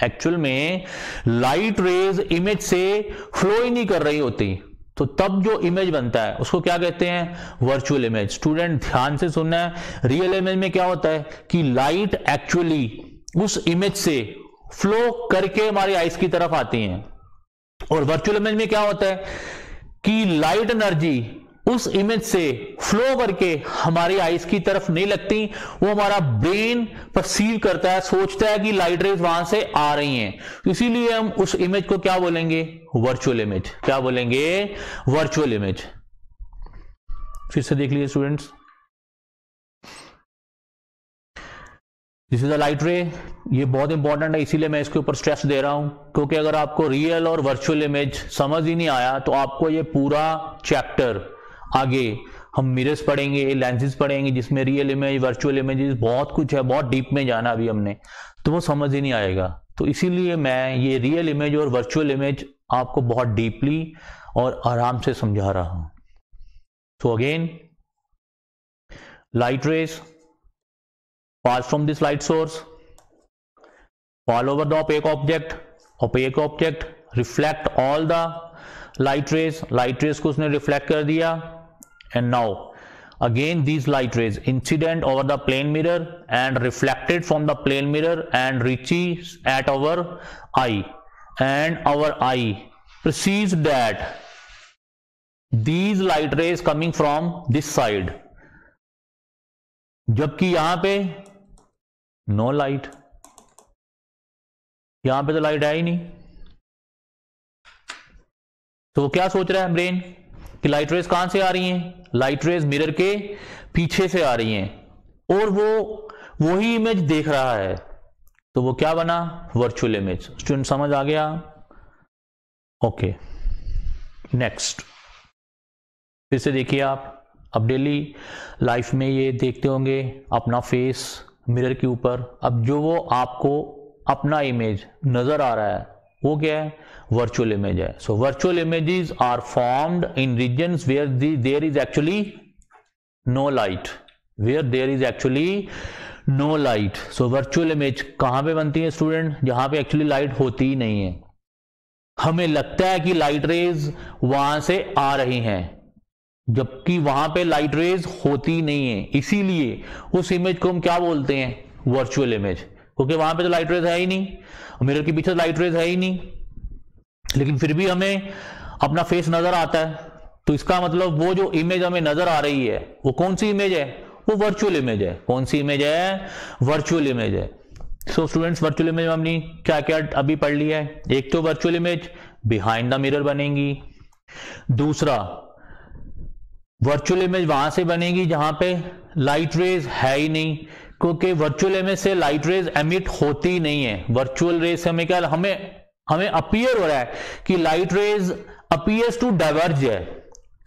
एक्चुअल में लाइट रेज इमेज से फ्लो ही नहीं कर रही होती. तो तब जो इमेज बनता है उसको क्या कहते हैं? Virtual image. स्टूडेंट ध्यान से सुनना है, रियल इमेज में क्या होता है कि लाइट एक्चुअली उस इमेज से फ्लो करके हमारी आईज की तरफ आती हैं, और वर्चुअल इमेज में क्या होता है कि लाइट एनर्जी उस इमेज से फ्लो करके हमारी आईज की तरफ नहीं लगती, वो हमारा ब्रेन परसीव करता है, सोचता है कि लाइट रेज वहां से आ रही हैं. इसीलिए हम उस इमेज को क्या बोलेंगे? Virtual image. क्या बोलेंगे? Virtual image. फिर से देख लीजिए students, this is a light रे। ये बहुत इंपॉर्टेंट है, इसीलिए मैं इसके ऊपर स्ट्रेस दे रहा हूं, क्योंकि अगर आपको रियल और वर्चुअल इमेज समझ ही नहीं आया तो आपको ये पूरा चैप्टर आगे हम मिरर्स पढ़ेंगे, लेंसेज पढ़ेंगे, जिसमें रियल इमेज, वर्चुअल इमेजेस, बहुत कुछ है, बहुत डीप में जाना अभी हमने, तो वो समझ ही नहीं आएगा। तो इसीलिए मैं ये रियल इमेज और वर्चुअल इमेज आपको बहुत डीपली और आराम से समझा रहा हूं। So again, light rays pass from this light source, fall over the opaque object reflect all the light rays को उसने reflect कर दिया, and now again these light rays incident over the plane mirror and reflected from the plane mirror and reaches at our eye, and our eye perceives that these light rays coming from this side, जबकि यहां पे नो लाइट, यहां पे तो लाइट है ही नहीं। तो वो क्या सोच रहा है ब्रेन कि लाइट रेज कहां से आ रही हैं? लाइट रेज मिरर के पीछे से आ रही हैं और वो वही इमेज देख रहा है, तो वो क्या बना? Virtual image. स्टूडेंट समझ आ गया? ओके, नेक्स्ट फिर से देखिए आप। अब डेली लाइफ में ये देखते होंगे अपना फेस मिरर के ऊपर। अब जो वो आपको अपना इमेज नजर आ रहा है वो क्या है? वर्चुअल इमेज है। So virtual images are formed in regions where there is actually no light, where there is actually no light. So virtual image कहां पे बनती है स्टूडेंट? जहां पे एक्चुअली लाइट होती ही नहीं है। हमें लगता है कि लाइट रेज वहां से आ रही हैं, जबकि वहां पे लाइट रेज होती नहीं है। इसीलिए उस इमेज को हम क्या बोलते हैं? वर्चुअल इमेज, क्योंकि वहां पे तो लाइट रेज है ही नहीं, मिरर के पीछे लाइट रेज है ही नहीं, लेकिन फिर भी हमें अपना फेस नजर आता है। तो इसका मतलब वो जो इमेज हमें नजर आ रही है वो कौन सी इमेज है? वो वर्चुअल इमेज है। कौन सी इमेज है? वर्चुअल इमेज है। सो स्टूडेंट्स, वर्चुअल इमेज हमने क्या क्या अभी पढ़ लिया है? एक तो virtual image behind the mirror बनेगी, दूसरा वर्चुअल इमेज वहां से बनेगी जहां पे लाइट रेज है ही नहीं, क्योंकि वर्चुअल इमेज से लाइट रेज एमिट होती नहीं है। वर्चुअल रेज से हमें क्या, हमें अपीयर हो रहा है कि light rays appears to diverge है।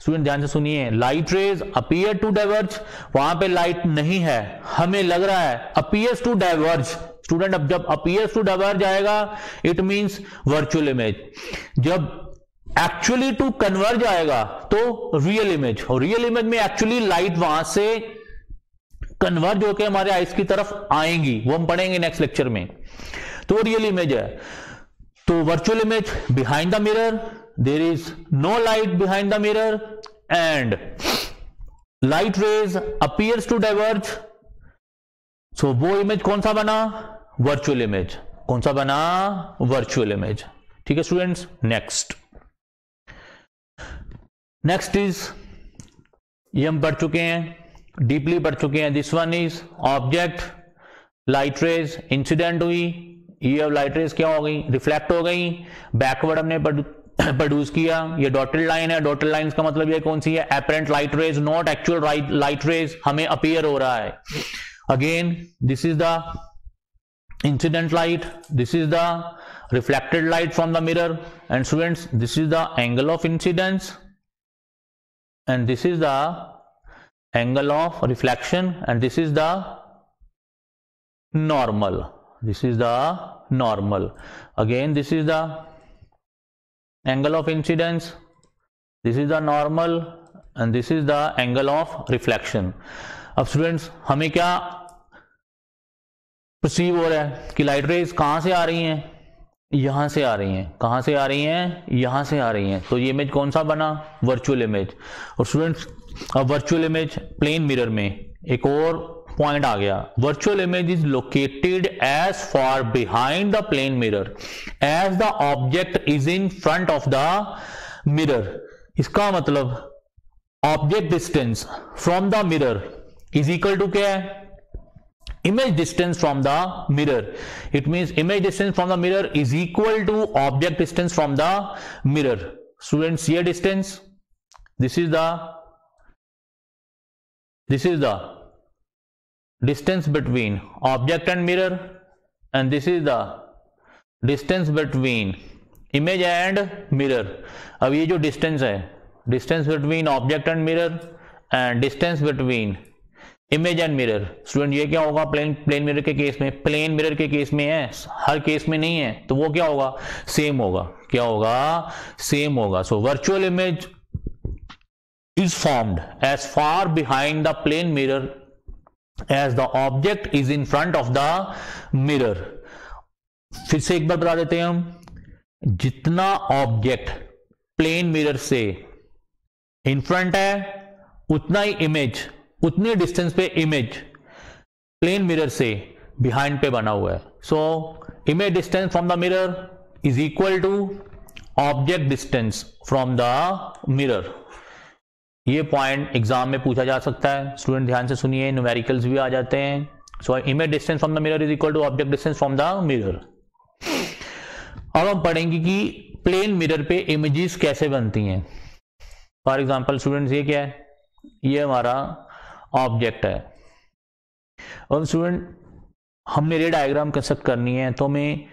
स्टूडेंट ध्यान से सुनिए, light rays appear to diverge, वहां पे लाइट नहीं है, हमें लग रहा है अपीयर्स टू डाइवर्ज। स्टूडेंट, अब जब अपीयर्स टू डाइवर्ज आएगा इट मींस वर्चुअल इमेज। जब एक्चुअली टू कन्वर्ज आएगा तो रियल इमेज, और रियल इमेज में एक्चुअली लाइट वहां से कन्वर्ज होकर हमारे आईज की तरफ आएंगी, वो हम पढ़ेंगे नेक्स्ट लेक्चर में। तो रियल इमेज है। तो virtual image behind the mirror, there is no light behind the mirror and light rays appears to diverge. So वो इमेज कौन सा बना? Virtual image. कौन सा बना? Virtual image. ठीक है स्टूडेंट्स, नेक्स्ट इज, ये हम पढ़ चुके हैं, डीपली पढ़ चुके हैं। This one is object, light rays incident हुई, ये अब लाइट रेज क्या हो गई? रिफ्लेक्ट हो गई, बैकवर्ड हमने प्रोड्यूस किया। ये डॉटेड लाइन है, डॉटेड लाइन का मतलब ये कौन सी है? Apparent light rays, not actual light rays हमें अपीयर हो रहा है। Again this is the incident light, this is the reflected light from the mirror, and students this is the angle of incidence and this is the angle of reflection and this is the normal, this is the normal. Again this is the angle of incidence, this is the normal and this is the angle of reflection. अब स्टूडेंट्स हमें क्या परसीव हो रहा है कि लाइट रेज कहां से आ रही हैं? यहां से आ रही हैं। कहां से आ रही हैं? यहां से आ रही हैं। तो ये इमेज कौन सा बना? Virtual image. और स्टूडेंट्स अब वर्चुअल इमेज प्लेन मिरर में एक और पॉइंट आ गया, virtual image is located as far behind the plane mirror as the object is in front of the mirror. इसका मतलब object distance from the mirror is equal to क्या है? image distance from the mirror. It means image distance from the mirror is equal to object distance from the mirror. Students, here distance, this is the distance between object and mirror, and this is the distance between image and mirror. अब ये जो distance है, distance between object and mirror and distance between image and mirror, student ये क्या होगा प्लेन मिरर के केस में? प्लेन मिरर के केस में है, हर केस में नहीं है, तो वो क्या होगा? सेम होगा। क्या होगा? सेम होगा। सो virtual image is formed as far behind the plane mirror as the object is in front of the mirror. फिर से एक बार बता देते हैं हम, जितना ऑब्जेक्ट प्लेन मिरर से इन फ्रंट है उतना ही इमेज, उतनी डिस्टेंस पे इमेज प्लेन मिरर से बिहाइंड पे बना हुआ है। So image distance from the mirror is equal to object distance from the mirror. ये पॉइंट एग्जाम में पूछा जा सकता है, स्टूडेंट ध्यान से सुनिए, न्यूमेरिकल्स भी आ जाते हैं। So image distance from the mirror is equal to object distance from the mirror. अब हम पढ़ेंगे कि प्लेन मिरर पे इमेजेस कैसे बनती हैं। फॉर एग्जांपल स्टूडेंट्स, ये क्या है? ये हमारा ऑब्जेक्ट है। और स्टूडेंट हमने रे डायग्राम कंस्ट्रक्ट करनी है तो हमें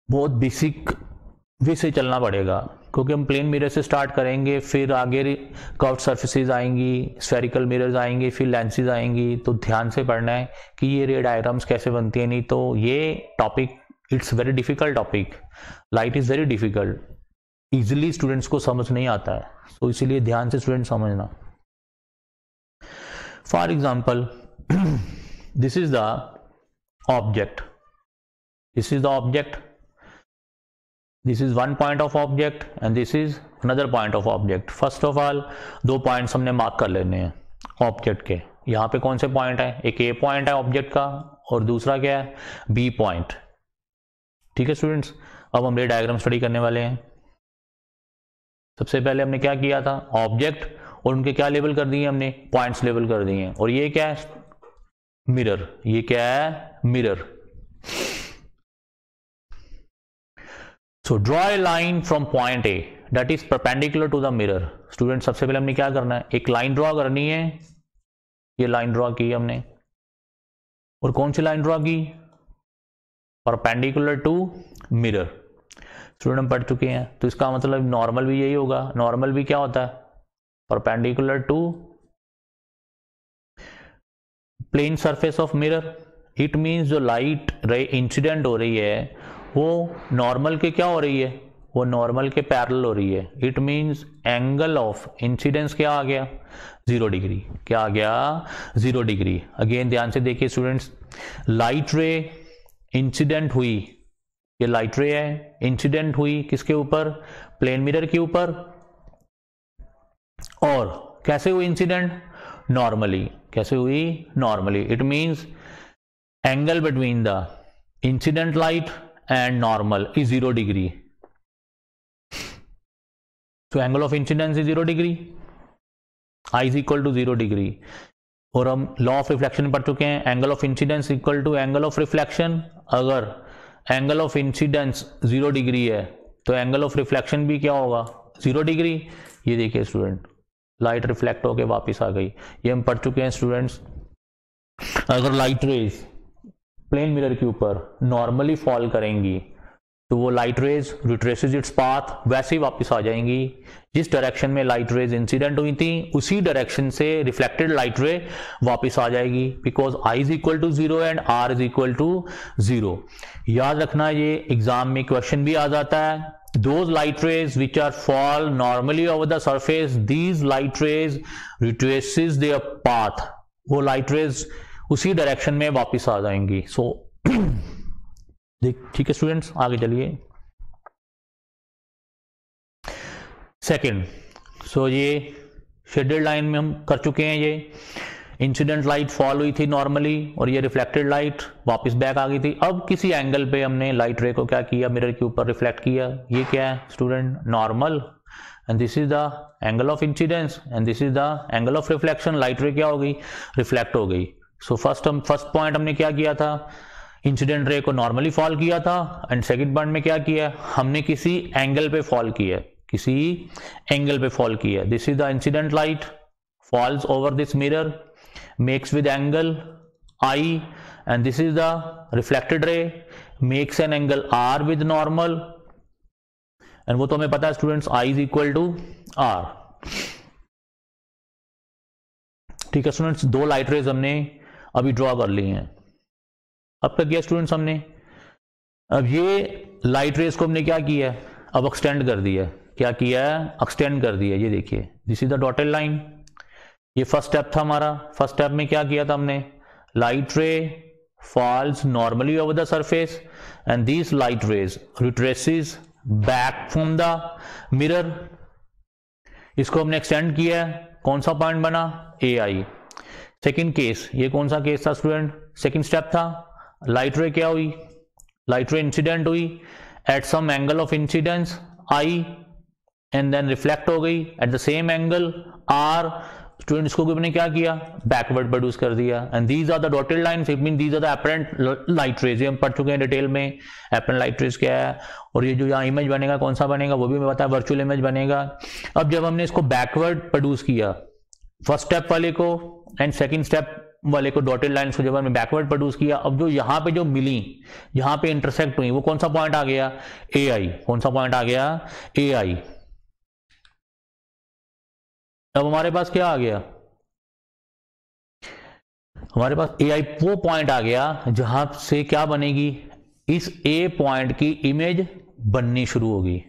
बहुत बेसिक वे से चलना पड़ेगा, क्योंकि हम प्लेन मिरर से स्टार्ट करेंगे, फिर आगे कर्व्ड सरफेसेस आएंगी, स्फेरिकल मिरर्स आएंगे, फिर लेंसेज आएंगी। तो ध्यान से पढ़ना है कि ये रे डायग्राम्स कैसे बनती है, नहीं तो ये topic it's very difficult topic. Light is very difficult, easily students को समझ नहीं आता है, तो इसीलिए ध्यान से स्टूडेंट समझना। For example, this is the object, this is the object, this is one point of object and this is another point of object. first of all, दो पॉइंट्स हमने मार्क कर लेने हैं ऑब्जेक्ट के। यहाँ पे कौन से पॉइंट है? एक ए पॉइंट है ऑब्जेक्ट का और दूसरा क्या है? B point. ठीक है स्टूडेंट्स, अब हम रे डायग्राम स्टडी करने वाले हैं। सबसे पहले हमने क्या किया था? ऑब्जेक्ट और उनके क्या लेबल कर दिए हमने? पॉइंट्स लेबल कर दिए हैं। और ये क्या है? मिरर। ये क्या है? Mirror. So draw a line from point A that is perpendicular to the mirror. Student सबसे पहले हमने क्या करना है? एक लाइन ड्रॉ करनी है। ये लाइन ड्रॉ की हमने, और कौन सी लाइन ड्रॉ की? Perpendicular to mirror. स्टूडेंट हम पढ़ चुके हैं, तो इसका मतलब नॉर्मल भी यही होगा। नॉर्मल भी क्या होता है? Perpendicular to plane surface of mirror. It means जो लाइट रे इंसिडेंट हो रही है वो नॉर्मल के क्या हो रही है? वो नॉर्मल के पैरेलल हो रही है। It means angle of incidence क्या आ गया? 0 डिग्री। क्या आ गया? 0 डिग्री। अगेन ध्यान से देखिए स्टूडेंट्स, लाइट रे इंसिडेंट हुई, ये लाइट रे है, इंसिडेंट हुई किसके ऊपर? प्लेन मिरर के ऊपर। और कैसे हुई इंसिडेंट? नॉर्मली। कैसे हुई? Normally. It means angle between the incident light and normal is 0 degree. So angle of incidence is 0 degree. I is equal to 0 degree. और हम लॉ ऑफ रिफ्लेक्शन पढ़ चुके हैं, angle of incidence equal to angle of reflection. अगर एंगल ऑफ इंसिडेंस 0 डिग्री है तो एंगल ऑफ रिफ्लेक्शन भी क्या होगा? 0 डिग्री। ये देखिए स्टूडेंट, लाइट रिफ्लेक्ट होके वापस आ गई। ये हम पढ़ चुके हैं स्टूडेंट्स। अगर लाइट रेज प्लेन मिरर के ऊपर नॉर्मली फॉल करेंगी तो वो light rays retraces its path, वैसे ही वापस आ जाएंगी। जिस डायरेक्शन में लाइट रेज इंसिडेंट हुई थी उसी डायरेक्शन से रिफ्लेक्टेड लाइट रे वापस आ जाएगी, because I is equal to 0 and R is equal to 0। याद रखना, ये एग्जाम में क्वेश्चन भी आ जाता है। Those light rays which are fall normally over the surface, these light rays retraces their path. वो लाइट रेज उसी डायरेक्शन में वापस आ जाएंगी। सो ठीक है स्टूडेंट्स, आगे चलिए। सेकंड, सो ये शेडेड लाइन में हम कर चुके हैं। ये इंसिडेंट लाइट फॉल हुई थी नॉर्मली और ये रिफ्लेक्टेड लाइट वापस बैक आ गई थी। अब किसी एंगल पे हमने लाइट रे को क्या किया? मिरर के ऊपर रिफ्लेक्ट किया। ये क्या है student? Normal. And this is the angle of incidence and this is the angle of reflection. Light ray क्या हो गई? रिफ्लेक्ट हो गई। सो फर्स्ट पॉइंट हमने क्या किया था? इंसिडेंट रे को नॉर्मली फॉल किया था। एंड सेकंड पॉइंट में क्या किया? हमने किसी एंगल पे फॉल किया, किसी एंगल पे फॉल किया। This is the incident light falls over this mirror, makes with angle I and this is the reflected ray makes an angle R with normal and वो तो हमें पता है students I is equal to R। ठीक है स्टूडेंट्स, दो लाइट रेज हमने अभी ड्रॉ कर ली हैं। अब तक किया स्टूडेंट्स हमने, अब ये लाइट रेज को हमने क्या किया है, अब एक्सटेंड कर दिया है। क्या किया है, एक्सटेंड कर दिया। ये देखिए this is the dotted line. ये फर्स्ट स्टेप था हमारा। फर्स्ट स्टेप में क्या किया था हमने, light ray falls normally over the surface and this light rays retraces back from the mirror. इसको हमने एक्सटेंड किया है। कौन सा पॉइंट बना, ए आई। सेकेंड केस, ये कौन सा केस था स्टूडेंट, सेकेंड स्टेप था। लाइट रे क्या हुई, लाइट रे इंसिडेंट हुई at some angle of incidence I and then reflect हो गई at the same angle R. Student इसको हमने क्या किया, बैकवर्ड प्रोड्यूस कर दिया and these are the dotted lines, it mean these are the apparent light rays. ये हम पढ़ चुके हैं डिटेल में, अपरेंट लाइट रेज क्या है। और ये जो यहाँ इमेज बनेगा कौन सा बनेगा वो भी मैं बताया, वर्चुअल इमेज बनेगा। अब जब हमने इसको बैकवर्ड प्रोड्यूस किया, फर्स्ट स्टेप वाले को एंड सेकेंड स्टेप वाले को, डॉटेड लाइन्स को जब हमने बैकवर्ड प्रोड्यूस किया, अब जो यहाँ पे जो मिली, यहाँ पे इंटरसेक्ट हुई, वो कौन सा पॉइंट आ गया, ए आई। कौन सा पॉइंट आ गया, ए आई। अब हमारे पास क्या आ गया, हमारे पास ए आई वो पॉइंट आ गया जहां से क्या बनेगी, इस ए पॉइंट की इमेज बननी शुरू होगी।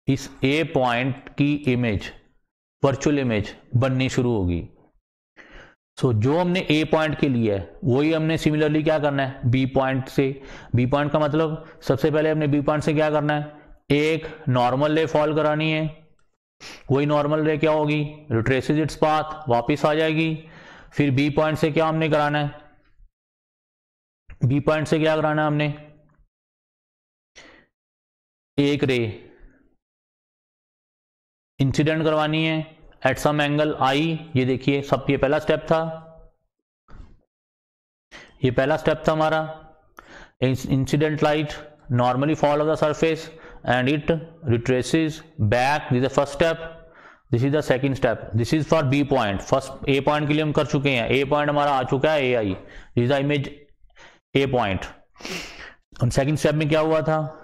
इस ए पॉइंट की इमेज, वर्चुअल इमेज बननी शुरू होगी। सो जो हमने ए पॉइंट के लिए है वही हमने सिमिलरली क्या करना है, बी पॉइंट से। बी पॉइंट का मतलब सबसे पहले हमने बी पॉइंट से क्या करना है, एक नॉर्मल रे फॉल करानी है। वही नॉर्मल रे क्या होगी, रिट्रेसेस इट्स पाथ, वापिस आ जाएगी। फिर बी पॉइंट से क्या हमने कराना है, बी पॉइंट से क्या कराना है हमने, एक रे इंसिडेंट करवानी है एट सम एंगल आई। ये देखिए सब, ये पहला स्टेप था, ये पहला स्टेप था हमारा। Incident light normally fall off the surface and it retraces back, this the first step. This is the second step, this is for B point. First A point के लिए हम कर चुके हैं, ए पॉइंट हमारा आ चुका है, A I, this is the image A point. और सेकेंड स्टेप में क्या हुआ था,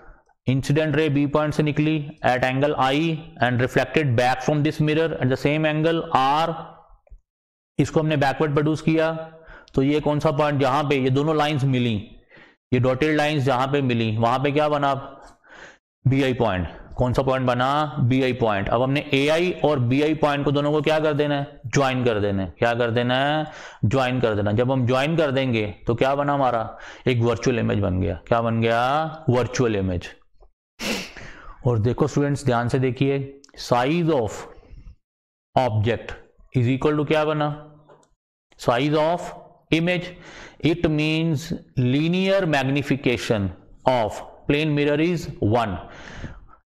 इंसिडेंट रे बी पॉइंट से निकली at angle I and reflected back from this mirror at the same angle R. इसको हमने बैकवर्ड प्रोड्यूस किया। तो ये कौन सा पॉइंट, जहां पे ये दोनों लाइंस मिली, ये डॉटेड लाइंस जहां पे मिली, वहां पे क्या बना, बी आई पॉइंट। कौन सा पॉइंट बना, बी आई पॉइंट। अब हमने ए आई और बी आई पॉइंट को दोनों को क्या कर देना है, ज्वाइन कर देना है। क्या कर देना है, ज्वाइन कर देना। जब हम ज्वाइन कर देंगे तो क्या बना हमारा, एक वर्चुअल इमेज बन गया। क्या बन गया, वर्चुअल इमेज। और देखो स्टूडेंट्स ध्यान से देखिए, size of object is equal to क्या बना, size of image. It means linear magnification of plane mirror is 1।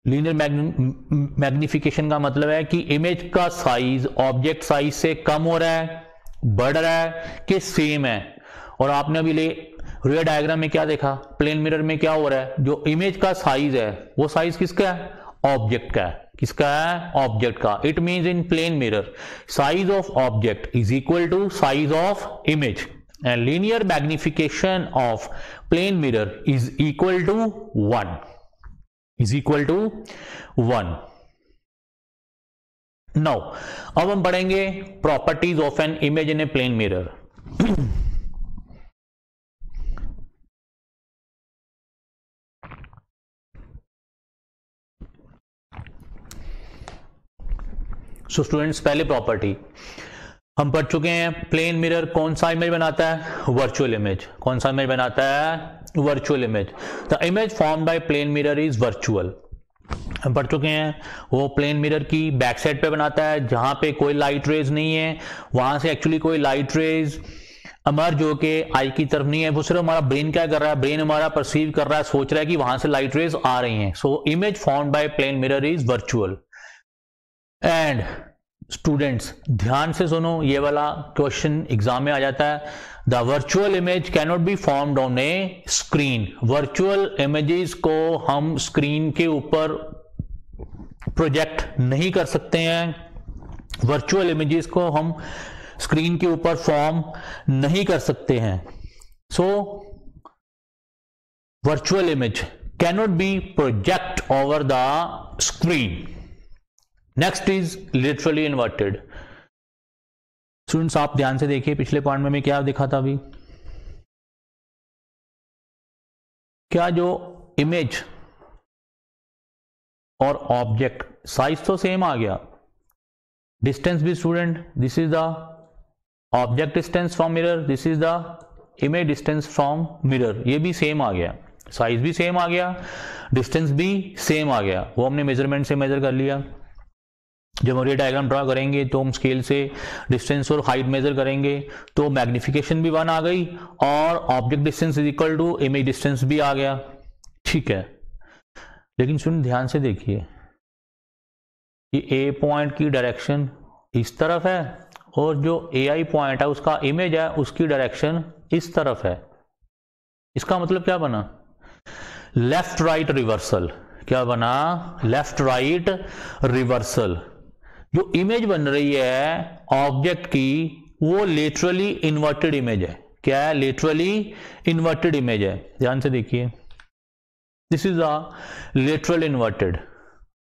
Linear magnification का मतलब है कि इमेज का साइज ऑब्जेक्ट साइज से कम हो रहा है, बढ़ रहा है कि सेम है। और आपने अभी रे डायग्राम में क्या देखा, प्लेन मिरर में क्या हो रहा है, जो इमेज का साइज है वो साइज किसका है, ऑब्जेक्ट का है। किसका है, ऑब्जेक्ट का। It means in plane mirror size of object is equal to size of image and linear magnification of plane mirror is equal to 1, is equal to 1. Now अब हम पढ़ेंगे properties of an image in a plane mirror. So students, पहले प्रॉपर्टी हम पढ़ चुके हैं, प्लेन मिरर कौन सा इमेज बनाता है, वर्चुअल इमेज। कौन सा इमेज बनाता है, virtual image. The image formed by plane mirror is virtual. हम पढ़ चुके हैं, वो प्लेन मिरर की बैक साइड पे बनाता है जहां पे कोई लाइट रेज नहीं है, वहां से एक्चुअली कोई लाइट रेज अमर्ज होके आई की तरफ नहीं है। वो सिर्फ हमारा ब्रेन क्या कर रहा है, ब्रेन हमारा परसीव कर रहा है, सोच रहा है कि वहां से लाइट रेज आ रही हैं। So image formed by plane mirror is virtual. And students ध्यान से सुनो, ये वाला क्वेश्चन एग्जाम में आ जाता है। The virtual image can not be formed on A screen. Virtual images को हम स्क्रीन के ऊपर प्रोजेक्ट नहीं कर सकते हैं। वर्चुअल इमेजेस को हम स्क्रीन के ऊपर फॉर्म नहीं कर सकते हैं। सो virtual image cannot be project over the screen. Next is literally inverted. Students आप ध्यान से देखिए, पिछले पॉइंट में मैं क्या दिखा था अभी, क्या जो इमेज और ऑब्जेक्ट साइज तो सेम आ गया, डिस्टेंस भी student, this is the object distance from mirror, this is the image distance from mirror, ये भी सेम आ गया, साइज भी सेम आ गया, डिस्टेंस भी सेम आ गया, वो हमने मेजरमेंट से मेजर कर लिया। जब हम ये डायग्राम ड्रा करेंगे तो हम स्केल से डिस्टेंस और हाइट मेजर करेंगे तो मैग्निफिकेशन भी 1 आ गई और object distance is equal to image distance भी आ गया, ठीक है। लेकिन सुन ध्यान से देखिए, ये ए पॉइंट की डायरेक्शन इस तरफ है और जो ए आई पॉइंट है उसका इमेज है उसकी डायरेक्शन इस तरफ है। इसका मतलब क्या बना, लेफ्ट राइट रिवर्सल। क्या बना, लेफ्ट राइट रिवर्सल। जो इमेज बन रही है ऑब्जेक्ट की वो लेटरली इन्वर्टेड इमेज है। क्या है, लेटरली इन्वर्टेड इमेज है। ध्यान से देखिए, this is a lateral inverted,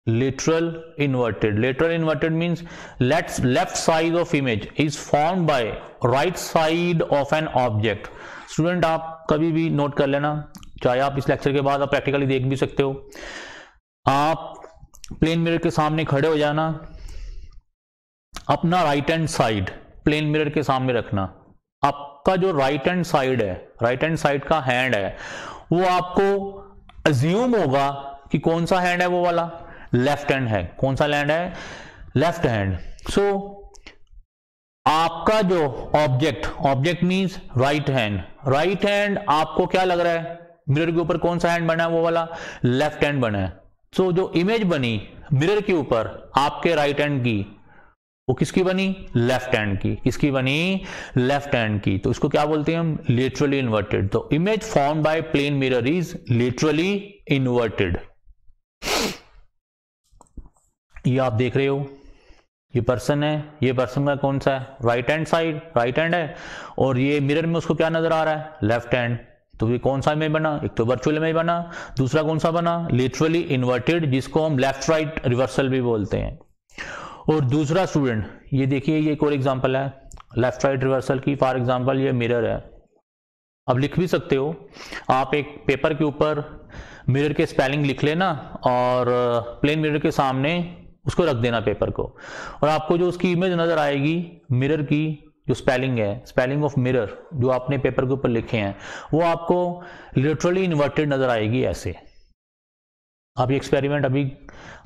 literal inverted means left side of image is formed by right side of an object। Student आप कभी भी नोट कर लेना, चाहे आप इस लेक्चर के बाद आप प्रैक्टिकली देख भी सकते हो। आप प्लेन मिरर के सामने खड़े हो जाना, अपना right hand side plane mirror के सामने रखना। आपका जो राइट हैंड साइड है, राइट हैंड साइड का हैंड है, वो आपको अज्यूम होगा कि कौन सा हैंड है, वो वाला लेफ्ट हैंड है। कौन सा हैंड है, लेफ्ट हैंड। सो आपका जो ऑब्जेक्ट मींस राइट हैंड आपको क्या लग रहा है, मिरर के ऊपर कौन सा हैंड बना है, वो वाला लेफ्ट हैंड बना है। सो जो इमेज बनी मिरर के ऊपर आपके राइट हैंड की, वो किसकी बनी, लेफ्ट हैंड की। किसकी बनी, लेफ्ट हैंड की। तो इसको क्या बोलते हैं हम, लेटरली इन्वर्टेड। तो image formed by plane mirror is laterally inverted. ये आप देख रहे हो, ये पर्सन है, ये पर्सन का कौन सा है, right hand side, right hand है, और ये मिरर में उसको क्या नजर आ रहा है, लेफ्ट हैंड। तो ये कौन सा इमेज बना, एक तो वर्चुअल इमेज बना, दूसरा कौन सा बना, लिटरली इन्वर्टेड, जिसको हम लेफ्ट राइट रिवर्सल भी बोलते हैं। और दूसरा स्टूडेंट ये देखिए, ये एक और एग्जांपल है लेफ्ट राइट रिवर्सल की। फॉर एग्जांपल ये मिरर है, अब लिख भी सकते हो आप, एक पेपर के ऊपर मिरर के स्पेलिंग लिख लेना और प्लेन मिरर के सामने उसको रख देना पेपर को, और आपको जो उसकी इमेज नजर आएगी मिरर की, जो स्पेलिंग है, स्पेलिंग ऑफ मिरर जो आपने पेपर के ऊपर लिखे हैं, वो आपको लिटरली इन्वर्टेड नजर आएगी ऐसे। आप ये एक्सपेरिमेंट अभी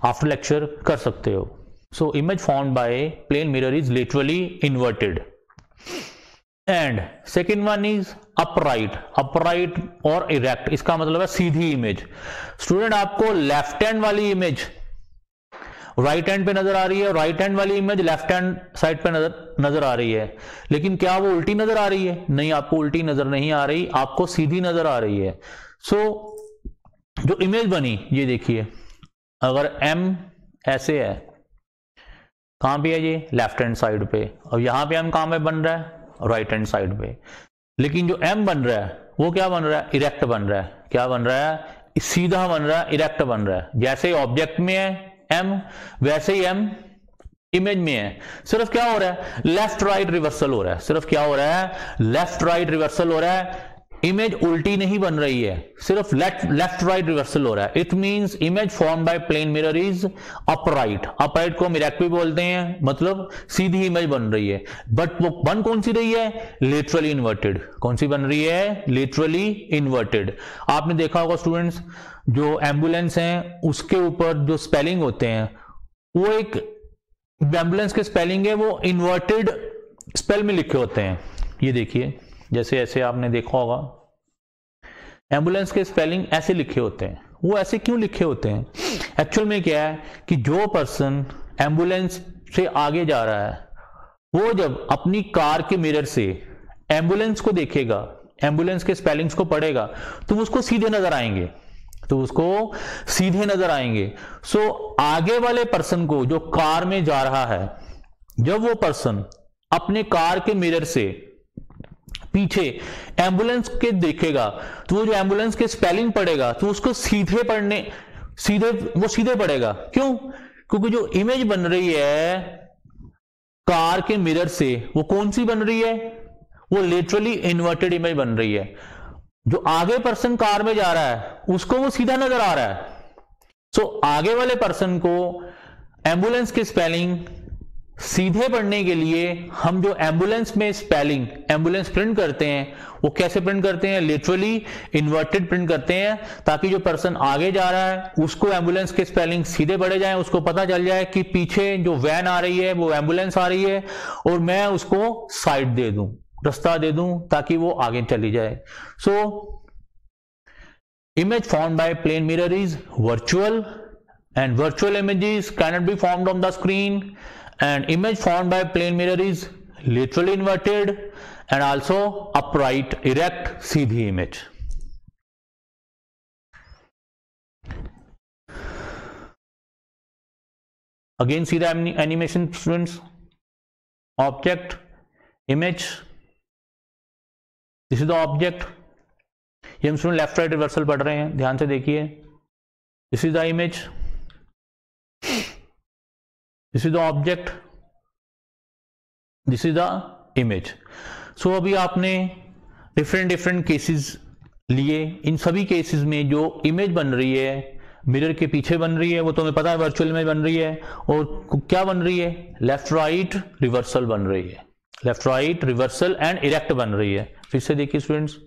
आफ्टर लेक्चर कर सकते हो। So image formed by plane mirror is literally inverted. And second one is upright और इरेक्ट। इसका मतलब है सीधी इमेज। स्टूडेंट आपको लेफ्ट हैंड वाली इमेज राइट हैंड पे नजर आ रही है, राइट हैंड वाली इमेज लेफ्ट हैंड साइड पे नजर आ रही है, लेकिन क्या वो उल्टी नजर आ रही है, नहीं, आपको उल्टी नजर नहीं आ रही, आपको सीधी नजर आ रही है। सो जो इमेज बनी, ये देखिए, अगर M ऐसे है, कहां पे है ये, लेफ्ट हैंड साइड पे, और यहां पे M कहां पे बन रहा है, राइट हैंड साइड पे, लेकिन जो M बन रहा है वो क्या बन रहा है, इरेक्ट बन रहा है। क्या बन रहा है, सीधा बन रहा है, इरेक्ट बन रहा है। जैसे ऑब्जेक्ट में है M, वैसे ही M इमेज में है। सिर्फ क्या हो रहा है, लेफ्ट राइट रिवर्सल हो रहा है। सिर्फ क्या हो रहा है, लेफ्ट राइट रिवर्सल हो रहा है। इमेज उल्टी नहीं बन रही है, सिर्फ लेफ्ट राइट रिवर्सल हो रहा है। It means image formed by plane mirror is upright. Upright को हम इरेक्ट भी बोलते हैं, मतलब सीधी इमेज बन रही है, बट वो बन कौन सी रही है, लिटरली इन्वर्टेड। कौन सी बन रही है, लिटरली इन्वर्टेड। आपने देखा होगा स्टूडेंट्स, जो एम्बुलेंस है उसके ऊपर जो स्पेलिंग होते हैं, वो एक एम्बुलेंस के स्पेलिंग है वो इन्वर्टेड स्पेल में लिखे होते हैं। ये देखिए, जैसे ऐसे आपने देखा होगा, एम्बुलेंस के स्पेलिंग ऐसे लिखे होते हैं। वो ऐसे क्यों लिखे होते हैं, एक्चुअल में क्या है कि जो पर्सन एम्बुलेंस से आगे जा रहा है, वो जब अपनी कार के मिरर से एम्बुलेंस को देखेगा, एम्बुलेंस के स्पेलिंग्स को पढ़ेगा, तो उसको सीधे नजर आएंगे, तो उसको सीधे नजर आएंगे। सो आगे वाले पर्सन को, जो कार में जा रहा है, जब वो पर्सन अपने कार के मिरर से पीछे एम्बुलेंस के देखेगा तो वो जो एम्बुलेंस के स्पेलिंग पढ़ेगा तो उसको सीधे पढ़ेगा। क्यों? क्योंकि जो इमेज बन रही है कार के मिरर से वो कौन सी बन रही है? वो लिटरली इन्वर्टेड इमेज बन रही है। जो आगे पर्सन कार में जा रहा है उसको वो सीधा नजर आ रहा है। सो आगे वाले पर्सन को एम्बुलेंस की स्पेलिंग सीधे पढ़ने के लिए हम जो एम्बुलेंस में स्पेलिंग एम्बुलेंस प्रिंट करते हैं वो कैसे प्रिंट करते हैं? लिटरली इन्वर्टेड प्रिंट करते हैं, ताकि जो पर्सन आगे जा रहा है उसको एम्बुलेंस के स्पेलिंग सीधे पढ़े जाए, उसको पता चल जाए कि पीछे जो वैन आ रही है वो एम्बुलेंस आ रही है और मैं उसको साइड दे दूं, रास्ता दे दूं ताकि वो आगे चली जाए। सो image formed by plane mirror is virtual, and virtual images cannot be formed on the screen, and image formed by plane mirror is literally inverted and also upright, erect, Sidhi image. Again see the animation students. Object, image, this is the object. ये हम स्टूडेंट लेफ्ट राइट रिवर्सल पढ़ रहे हैं, ध्यान से देखिए। This is the image, this is the object, this is the image. So अभी आपने डिफरेंट केसेस लिए। इन सभी केसेस में जो इमेज बन रही है मिरर के पीछे बन रही है वो तो हमें पता है वर्चुअल इमेज बन रही है, और क्या बन रही है? लेफ्ट राइट रिवर्सल बन रही है, left right reversal and erect बन रही है। फिर से देखिए स्टूडेंट्स,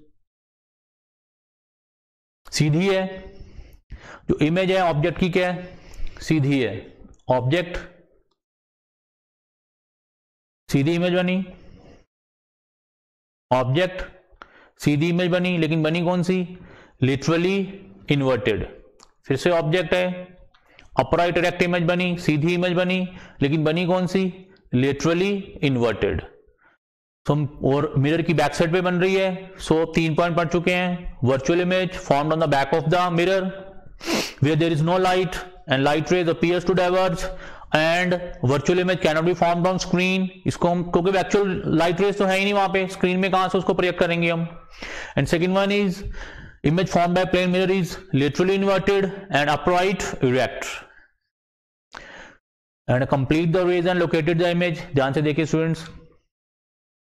सीधी है, जो इमेज है ऑब्जेक्ट की क्या है? सीधी है। ऑब्जेक्ट सीधी इमेज बनी, ऑब्जेक्ट सीधी इमेज बनी, लेकिन बनी कौन सी? Literally inverted. फिर से ऑब्जेक्ट है, अपराइट इरेक्ट इमेज बनी, सीधी इमेज बनी, लेकिन बनी कौन सी? Literally inverted. और मिरर की बैक साइड पे बन रही है। सो 3 पॉइंट पढ़ चुके हैं। Virtual image formed on the back of the mirror where there is no light and light rays appears to diverge, and virtual image can not be formed on screen. इसको हम, क्योंकि एक्चुअल लाइट रेज तो है ही नहीं वहां पे, स्क्रीन में कहां से उसको प्रोजेक्ट करेंगे हम। And second one is image formed by plane mirror is literally inverted and upright erect, and complete the rays and located the image. ध्यान से देखिए स्टूडेंट्स,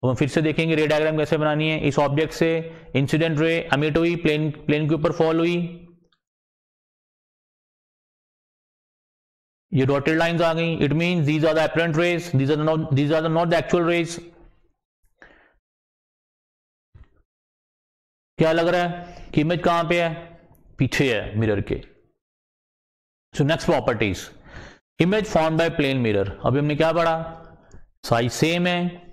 हम फिर से देखेंगे रे डायग्राम कैसे बनानी है। इस ऑब्जेक्ट से इंसिडेंट रे एमिट हुई, प्लेन के ऊपर फॉल हुई, ये डॉटेड लाइंस आ गई। It means these are the apparent rays, these are not the actual rays. क्या लग रहा है कि इमेज कहां पे है? पीछे है मिरर के। So next properties, image formed by plane mirror. अभी हमने क्या पढ़ा? साइज सेम है,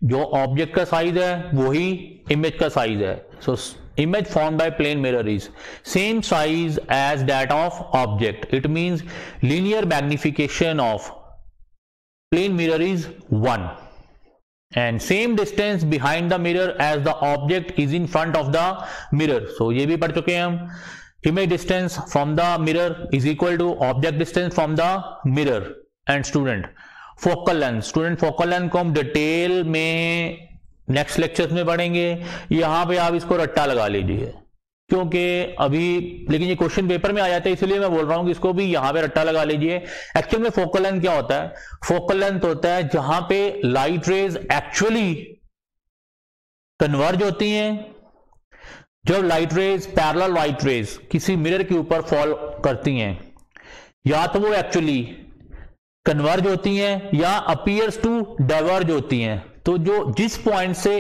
जो ऑब्जेक्ट का साइज है वही इमेज का साइज है। So image formed by plane mirror is same size as that of object. It means linear magnification of plane mirror is 1 and same distance behind the mirror as the object is in front of the mirror. So ये भी पढ़ चुके हैं हम। image distance from the mirror is equal to object distance from the mirror। and student focal length, student focal length को हम डिटेल में नेक्स्ट लेक्चर्स में पढ़ेंगे। यहां पे आप इसको रट्टा लगा लीजिए, क्योंकि अभी लेकिन ये क्वेश्चन पेपर में आ जाता है, इसलिए मैं बोल रहा हूं कि इसको भी यहां पे रट्टा लगा लीजिए। एक्चुअल में फोकल लेंथ क्या होता है? फोकल लेंथ होता है जहां पे लाइट रेज एक्चुअली कन्वर्ज होती हैं। जब light rays, parallel light rays किसी मिरर के ऊपर फॉल करती हैं, या तो वो एक्चुअली कन्वर्ज होती हैं या अपीयर्स टू डाइवर्ज होती हैं। तो जो जिस पॉइंट से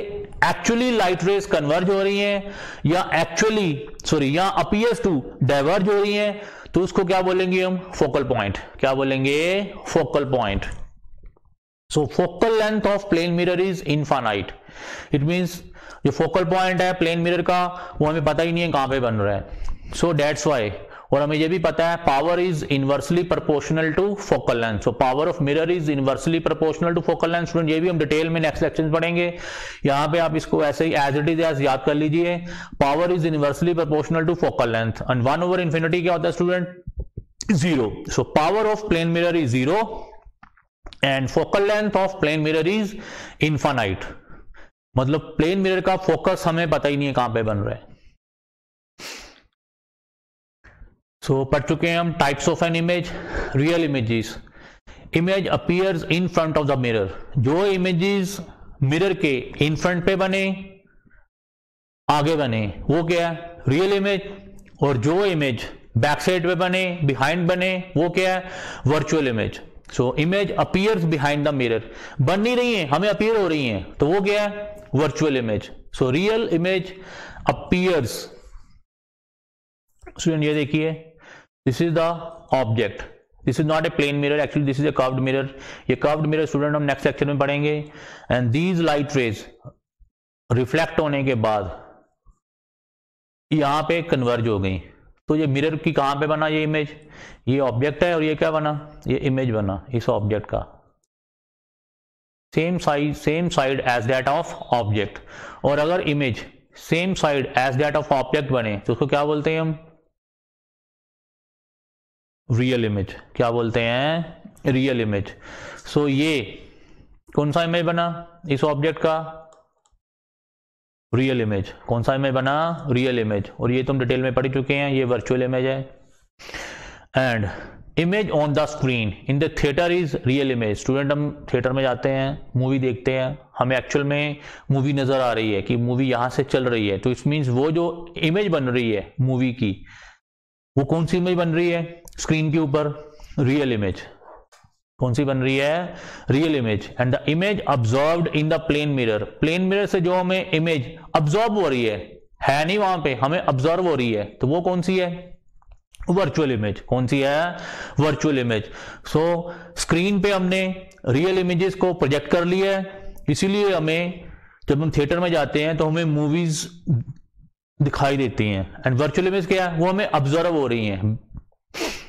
एक्चुअली लाइट रेज कन्वर्ज हो रही हैं या या अपीयर्स टू डाइवर्ज हो रही हैं, तो उसको क्या बोलेंगे हम? Focal point. क्या बोलेंगे? Focal point. So focal length of plane mirror is infinite. It means जो फोकल पॉइंट है प्लेन मिरर का वो हमें पता ही नहीं है कहां पे बन रहा है। सो दैट्स व्हाई, और हमें यह भी पता है power is inversely proportional to focal length. So power of mirror is inversely proportional to focal length. Student ये भी हम डिटेल में नेक्स्ट लेक्चर में पढ़ेंगे। यहां पे आप इसको ऐसे ही एज इट इज एज याद कर लीजिए। Power is inversely proportional to focal length, and 1/infinity क्या होता है student? 0। So power of plane mirror is 0 and focal length of plane mirror is infinite, मतलब प्लेन मिरर का फोकस हमें पता ही नहीं है कहां पे बन रहा है। सो पढ़ चुके हैं हम types of an image. Real images, image appears in front of the mirror, जो इमेजेस मिरर के इन फ्रंट पे बने, आगे बने, वो क्या है रियल इमेज। और जो इमेज बैक साइड पे बने, बिहाइंड बने, वो क्या है virtual image. So image appears behind the mirror, बन नहीं रही है, हमें अपीयर हो रही है, तो वो क्या है virtual image. So real image appears. Student ये देखिए, this is the object, this is not a plane mirror, actually this is a curved mirror. ये कर्व्ड मिरर स्टूडेंट हम नेक्स्ट सेक्शन में पढ़ेंगे। And these light rays reflect होने के बाद यहां पे कन्वर्ज हो गई। तो ये मिरर की कहां पे बना ये इमेज, ये ऑब्जेक्ट है और ये क्या बना, ये इमेज बना इस ऑब्जेक्ट का, same side as that of object. और अगर image same side as that of object बने तो उसको क्या बोलते हैं हम, रियल इमेज। क्या बोलते हैं, रियल इमेज। सो ये कौन सा इमेज बना इस ऑब्जेक्ट का, रियल इमेज। कौन सा इमेज बना, रियल इमेज। और ये तुम डिटेल में पढ़ चुके हैं, ये वर्चुअल इमेज है। And image on the screen in the theatre is real image. Student हम थिएटर में जाते हैं, मूवी देखते हैं, हमें एक्चुअल में मूवी नजर आ रही है कि मूवी यहां से चल रही है, तो इट मीन्स वो जो इमेज बन रही है मूवी की, वो कौन सी इमेज बन रही है स्क्रीन के ऊपर, रियल इमेज। कौन सी बन रही है, real image. And the image observed in the plane mirror, plane mirror से जो हमें इमेज ऑब्जर्व हो रही है नहीं वहां पे, हमें ऑब्जर्व हो रही है, तो वो कौन सी है, वर्चुअल इमेज। कौन सी है, वर्चुअल इमेज। सो स्क्रीन पे हमने रियल इमेजेस को प्रोजेक्ट कर लिया है, इसीलिए हमें जब हम थिएटर में जाते हैं तो हमें मूवीज दिखाई देती हैं। एंड वर्चुअल इमेज क्या है, वो हमें ऑब्जर्व हो रही हैं।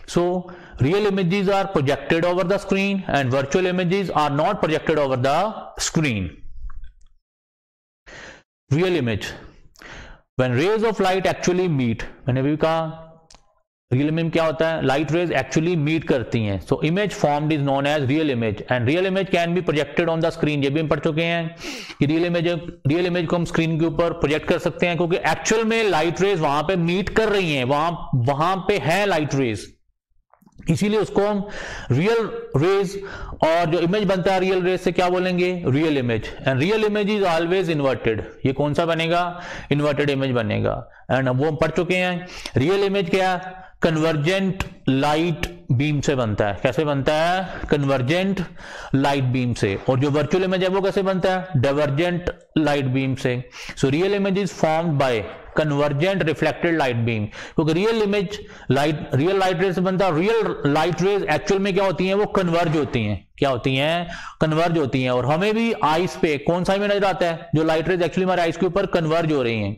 So real images are projected over the screen and virtual images are not projected over the screen. Real image, when rays of light actually meet, मैंने भी कहा रियल इमेज में क्या होता है, लाइट रेज एक्चुअली मीट करती हैं। So image formed is known as real image and real image can be projected on the screen. ये भी हम पढ़ चुके हैं कि रियल इमेज को हम स्क्रीन के ऊपर प्रोजेक्ट कर सकते हैं, क्योंकि एक्चुअल में लाइट रेज वहां पे मीट कर रही हैं, वहां पे है लाइट रेज, इसीलिए उसको हम रियल रेज, और जो इमेज बनता है रियल रेज से क्या बोलेंगे, real image. And real image is always inverted, ये कौन सा बनेगा, इन्वर्टेड इमेज बनेगा। एंड वो हम पढ़ चुके हैं, रियल इमेज क्या, कन्वर्जेंट लाइट बीम से बनता है। कैसे बनता है, कन्वर्जेंट लाइट बीम से। और जो वर्चुअल इमेज है वो कैसे बनता है, डाइवर्जेंट लाइट बीम से। सो real image is formed by convergent reflected light beam, क्योंकि रियल लाइट रेज से बनता है। रियल लाइट रेज एक्चुअल में क्या होती हैं, वो कन्वर्ज होती हैं। क्या होती हैं, कन्वर्ज होती हैं। और हमें भी आइस पे कौन सा इमेज नजर आता है, जो लाइट रेज एक्चुअली हमारे आइस के ऊपर कन्वर्ज हो रही हैं।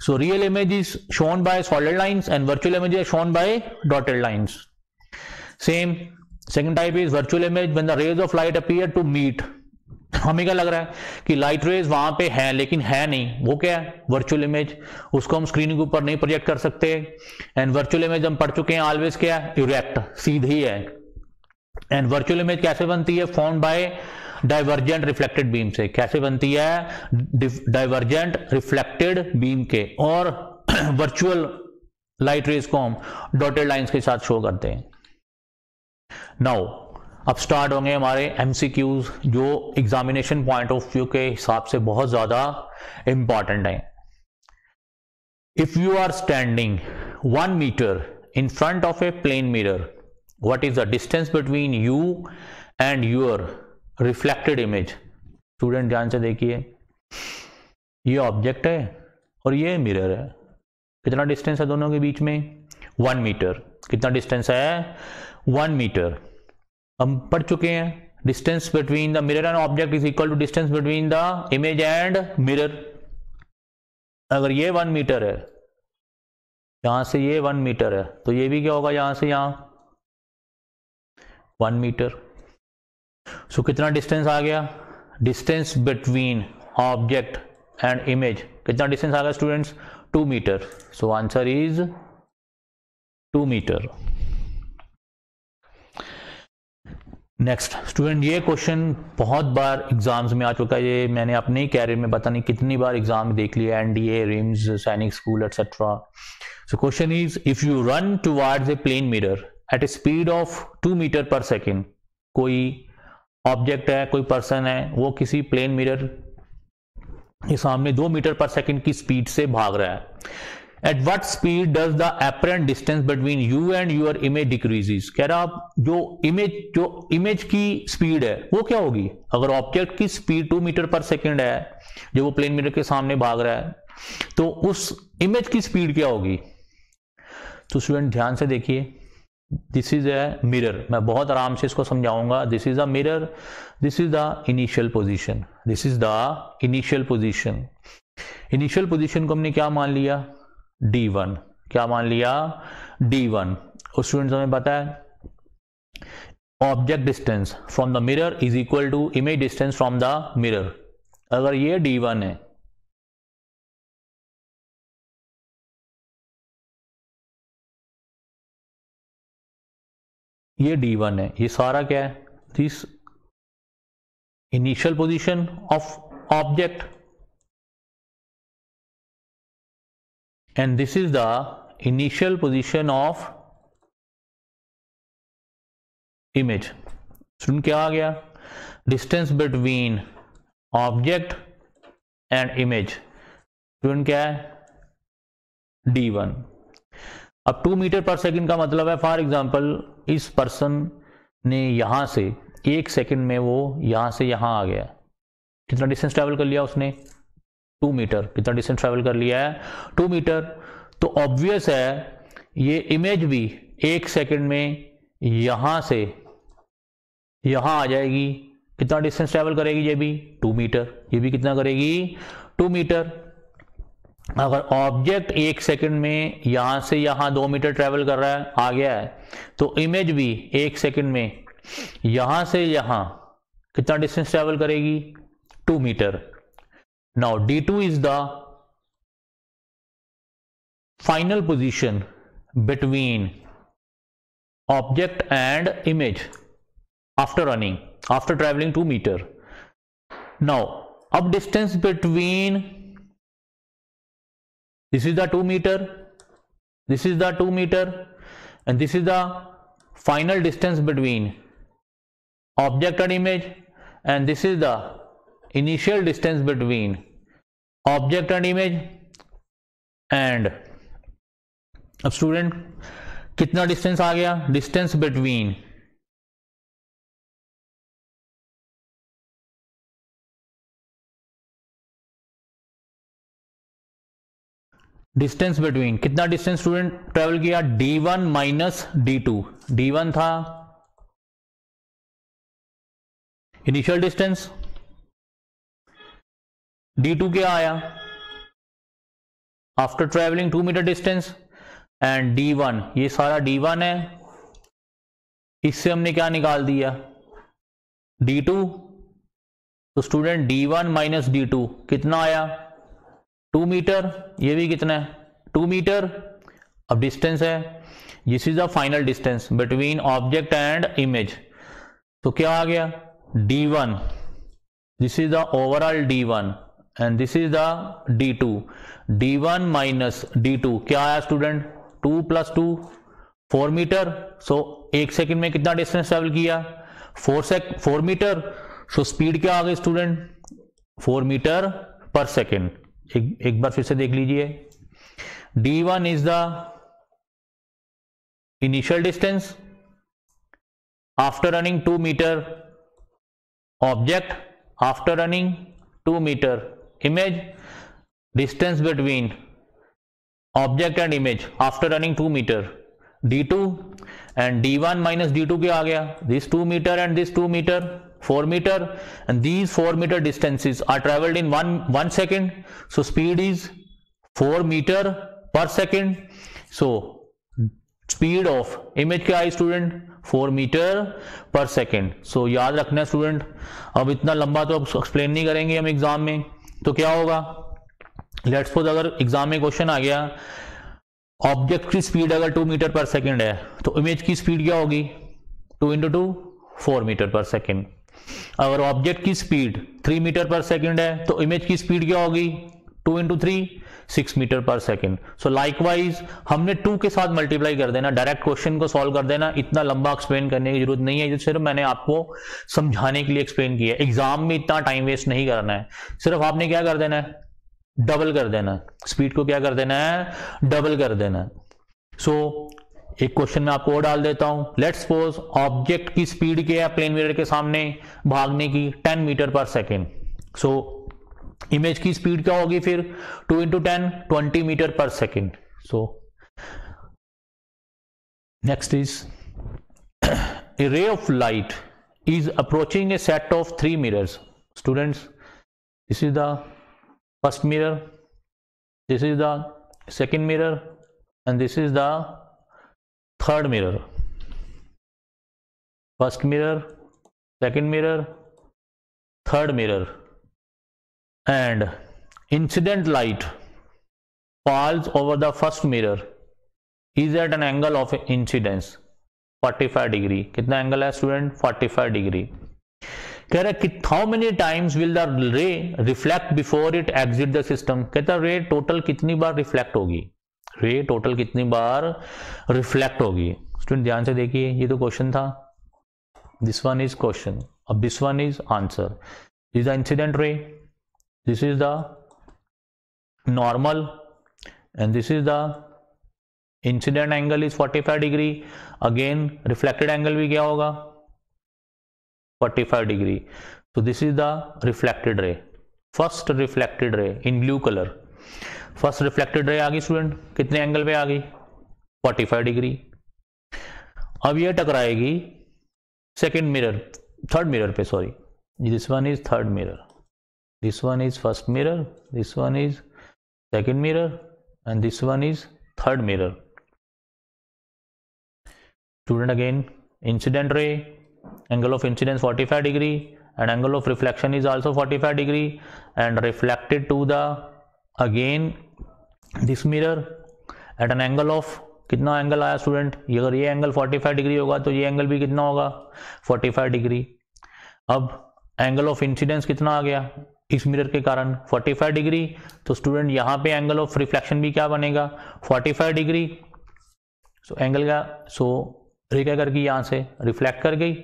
So real image is shown by solid lines and virtual image is shown by dotted lines. Same second type is virtual image when the rays of light appear to meet. हमें क्या लग रहा है कि लाइट रेज वहां पे है लेकिन है नहीं, वो क्या है, वर्चुअल इमेज। उसको हम स्क्रीन के ऊपर नहीं प्रोजेक्ट कर सकते। एंड वर्चुअल इमेज हम पढ़ चुके हैं, ऑलवेज क्या है, इरेक्ट, सीधी है। एंड वर्चुअल इमेज कैसे बनती है, formed by divergent reflected beam से। कैसे बनती है, डाइवर्जेंट रिफ्लेक्टेड बीम के। और वर्चुअल लाइट रेज को हम डॉटेड लाइंस के साथ शो करते हैं। नाउ अब स्टार्ट होंगे हमारे एमसीक्यूज, जो एग्जामिनेशन पॉइंट ऑफ व्यू के हिसाब से बहुत ज्यादा इंपॉर्टेंट है। If you are standing 1 metre in front of a plane mirror, what is the distance between you and your reflected image. Student ध्यान से देखिए, ये ऑब्जेक्ट है और ये मिरर है। कितना डिस्टेंस है दोनों के बीच में, 1 मीटर। कितना डिस्टेंस है, 1 मीटर। हम पढ़ चुके हैं, distance between the mirror and object is equal to distance between the image and mirror. अगर ये 1 मीटर है, यहां से ये 1 मीटर है, तो ये भी क्या होगा, यहां से यहां 1 मीटर। सो कितना डिस्टेंस आ गया, distance between object and image, कितना डिस्टेंस आ गया students, 2 metre. So answer is 2 metre. Next student, ये क्वेश्चन बहुत बार एग्जाम्स में आ चुका है, ये मैंने अपने ही कैरियर में पता नहीं कितनी बार एग्जाम देख लिया, NDA, RIMS, Sainik school etcetera. So question is, if you run towards a plane mirror at a speed of 2 metre per second. कोई ऑब्जेक्ट है, कोई पर्सन है, वो किसी प्लेन मिरर के सामने 2 मीटर पर सेकेंड की स्पीड से भाग रहा है. At what speed does the apparent distance between you and your image decreases? कह रहा आप जो इमेज की स्पीड है वो क्या होगी. अगर ऑब्जेक्ट की स्पीड 2 मीटर पर सेकेंड है, जो वो प्लेन मिरर के सामने भाग रहा है, तो उस इमेज की स्पीड क्या होगी. तो स्टूडेंट ध्यान से देखिए, दिस इज ए मिरर. मैं बहुत आराम से इसको समझाऊंगा. This is a mirror, this is the initial position, this is the initial position. Initial position को हमने क्या मान लिया, D1. क्या मान लिया, D1. और स्टूडेंट्स हमें पता है object distance from the mirror is equal to image distance from the mirror. अगर ये D1 है, ये D1 है, ये सारा क्या है, this initial position of object, and this is the initial position of image. Student क्या आ गया, distance between object and image. Student क्या है, D1. अब 2 मीटर पर सेकेंड का मतलब है, फॉर एग्जांपल इस पर्सन ने यहां से 1 सेकेंड में वो यहां से यहां आ गया. कितना डिस्टेंस ट्रेवल कर लिया उसने, 2 मीटर. कितना डिस्टेंस ट्रेवल कर लिया है, 2 मीटर. तो ऑब्वियस है ये इमेज भी 1 सेकेंड में यहां से यहां आ जाएगी. कितना डिस्टेंस ट्रेवल करेगी, ये भी 2 मीटर. ये भी कितना करेगी, 2 मीटर. अगर ऑब्जेक्ट 1 सेकेंड में यहां से यहां 2 मीटर ट्रेवल कर रहा है, आ गया है, तो इमेज भी 1 सेकेंड में यहां से यहां कितना डिस्टेंस ट्रेवल करेगी, 2 metre. Now D2 is the final position between object and image after running, after traveling 2 meter. Now up distance between, this is the 2 meter, this is the 2 meter, and this is the final distance between object and image, and this is the initial distance between object and image. and अब स्टूडेंट कितना डिस्टेंस आ गया, डिस्टेंस बिटवीन कितना डिस्टेंस स्टूडेंट ट्रेवल किया, D1 माइनस D2. D1 था इनिशियल डिस्टेंस, D2 क्या आया, after travelling 2 metre distance, and D1, ये सारा D1 है. इससे हमने क्या निकाल दिया, D2. तो स्टूडेंट D1 माइनस D2 कितना आया, 2 मीटर. ये भी कितना है, 2 मीटर. अब डिस्टेंस है, this is the final distance between object and image. तो क्या आ गया, D1, this is the overall D1 and this is the D2. D1 minus D2 क्या आया स्टूडेंट, 2 + 2 4 मीटर. सो 1 सेकेंड में कितना डिस्टेंस ट्रेवल किया, 4 मीटर. सो स्पीड क्या आ गई स्टूडेंट, 4 मीटर पर सेकेंड. एक बार फिर से देख लीजिए, D1 is the initial distance after running 2 metre object, after running 2 metre image, distance between object and image after running 2 meter, D2. and D1 minus D2 क्या आ गया, this 2 meter and this 2 meter, 4 meter, and these 4 meter distances are traveled in one second. So speed is 4 meter per second. So speed of image क्या है स्टूडेंट, 4 मीटर पर सेकेंड. सो याद रखना है स्टूडेंट. अब इतना लंबा तो अब एक्सप्लेन नहीं करेंगे हम एग्जाम में. तो क्या होगा, लेट्स सपोज अगर एग्जाम में क्वेश्चन आ गया, ऑब्जेक्ट की स्पीड अगर 2 मीटर पर सेकेंड है, तो इमेज की स्पीड क्या होगी, 2 × 2 4 मीटर पर सेकेंड। अगर ऑब्जेक्ट की स्पीड 3 मीटर पर सेकेंड है तो इमेज की स्पीड क्या होगी, 2 इंटू 3 6 मीटर पर सेकेंड। सो लाइकवाइज हमने 2 के साथ मल्टीप्लाई कर देना, डायरेक्ट क्वेश्चन को सॉल्व कर देना, इतना लंबा एक्सप्लेन करने की जरूरत नहीं है, जो सिर्फ मैंने आपको समझाने के लिए एक्सप्लेन किया है। एग्जाम में इतना टाइम वेस्ट नहीं करना है, सिर्फ आपने क्या कर देना है, डबल कर देना है, स्पीड को क्या कर देना है, डबल कर देना है। सो एक क्वेश्चन में आपको और डाल देता हूं, लेट्स सपोज ऑब्जेक्ट की स्पीड क्या है प्लेन मिरर के सामने भागने की, 10 metre per second. So image की स्पीड क्या होगी फिर, 2 into 10 20 metre per second. So next is a ray of light is approaching a set of 3 mirrors. Students, this is the first mirror, this is the second mirror, and this is the third mirror. First mirror, second mirror, third mirror, and incident light falls over the first mirror is at an angle of incidence 45 degree. कितना एंगल है स्टूडेंट, 45 डिग्री। कह रहा है how many times will the रे reflect before it exit the system. कहता है रे टोटल कितनी बार रिफ्लेक्ट होगी, रे टोटल कितनी बार रिफ्लेक्ट होगी। स्टूडेंट ध्यान से देखिए, ये तो क्वेश्चन था, दिस वन इज क्वेश्चन, अब this one is answer. This is the incident ray, this is the normal, and this is the incident angle is 45 degree. Again reflected angle भी क्या होगा, 45 डिग्री। तो this is the reflected ray, first reflected ray in blue colour. First reflected ray आ गई स्टूडेंट, कितने एंगल पे आ गई, 45 डिग्री। अब ये टकराएगी सेकेंड मिरर, थर्ड मिरर पे, sorry, this one is third mirror, this one is first mirror, this one is second mirror, and this one is third mirror. Student again, incident ray, angle of incidence 45 degree, and angle of reflection is also 45 degree, and reflected to the again this mirror at an angle of, कितना एंगल आया स्टूडेंट, अगर ये एंगल 45 डिग्री होगा तो ये एंगल भी कितना होगा, 45 डिग्री। अब एंगल ऑफ इंसिडेंस कितना आ गया इस मिरर के कारण, 45 डिग्री। तो स्टूडेंट यहाँ पे एंगल ऑफ रिफ्लेक्शन भी क्या बनेगा, 45 डिग्री। सो एंगल का, सो रे क्या कर गई, यहाँ से रिफ्लेक्ट कर गई।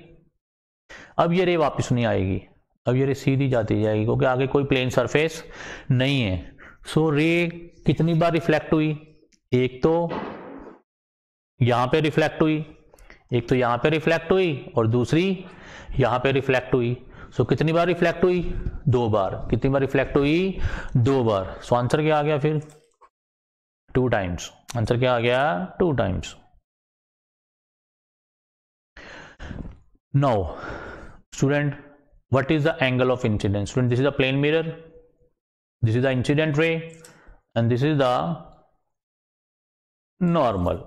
अब ये रे वापस नहीं आएगी, अब ये रे सीधी जाती जाएगी, क्योंकि आगे कोई प्लेन सरफेस नहीं है। सो रे कितनी बार रिफ्लेक्ट हुई, एक तो यहाँ पे रिफ्लेक्ट हुई, एक तो यहाँ पे रिफ्लेक्ट हुई, और दूसरी यहाँ पे रिफ्लेक्ट हुई। सो कितनी बार रिफ्लेक्ट हुई, 2 बार। कितनी बार रिफ्लेक्ट हुई, 2 बार। सो आंसर क्या आ गया फिर, 2 टाइम्स। आंसर क्या आ गया, 2 times. Now, student, what is the angle of incidence? Student, this is the plane mirror, this is the incident ray, and this is the normal.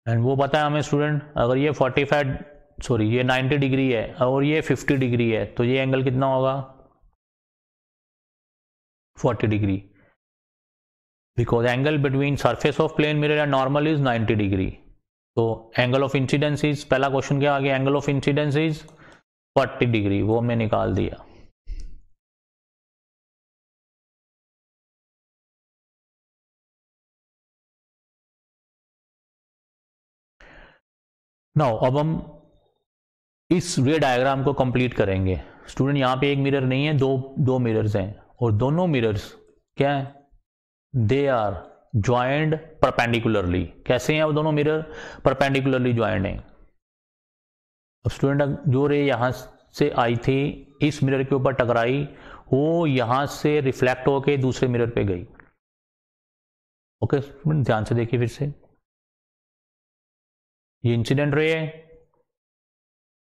And वो पता है हमें स्टूडेंट, अगर ये 45, सॉरी ये 90 डिग्री है और ये 50 डिग्री है, तो ये एंगल कितना होगा, 40 degree, because angle between surface of plane mirror and normal is 90 degree. तो एंगल ऑफ इंसिडेंस इज, पहला क्वेश्चन क्या आ गया, angle of incidence is 40 degree, वो हमने निकाल दिया। नाउ अब हम इस रे डायग्राम को कंप्लीट करेंगे। स्टूडेंट यहाँ पे एक मिरर नहीं है, दो मिरर्स हैं, और दोनों मिरर्स क्या है, दे आर ज्वाइंट परपेंडिकुलरली। कैसे हैं वो दोनों मिरर, परपेंडिकुलरली ज्वाइंट हैं। अब स्टूडेंट जो रे यहाँ से आई थी इस मिरर के ऊपर टकराई, वो यहाँ से रिफ्लेक्ट होके दूसरे मिरर पे गई। ओके स्टूडेंट ध्यान से देखिए फिर से, ये इंसिडेंट रे है,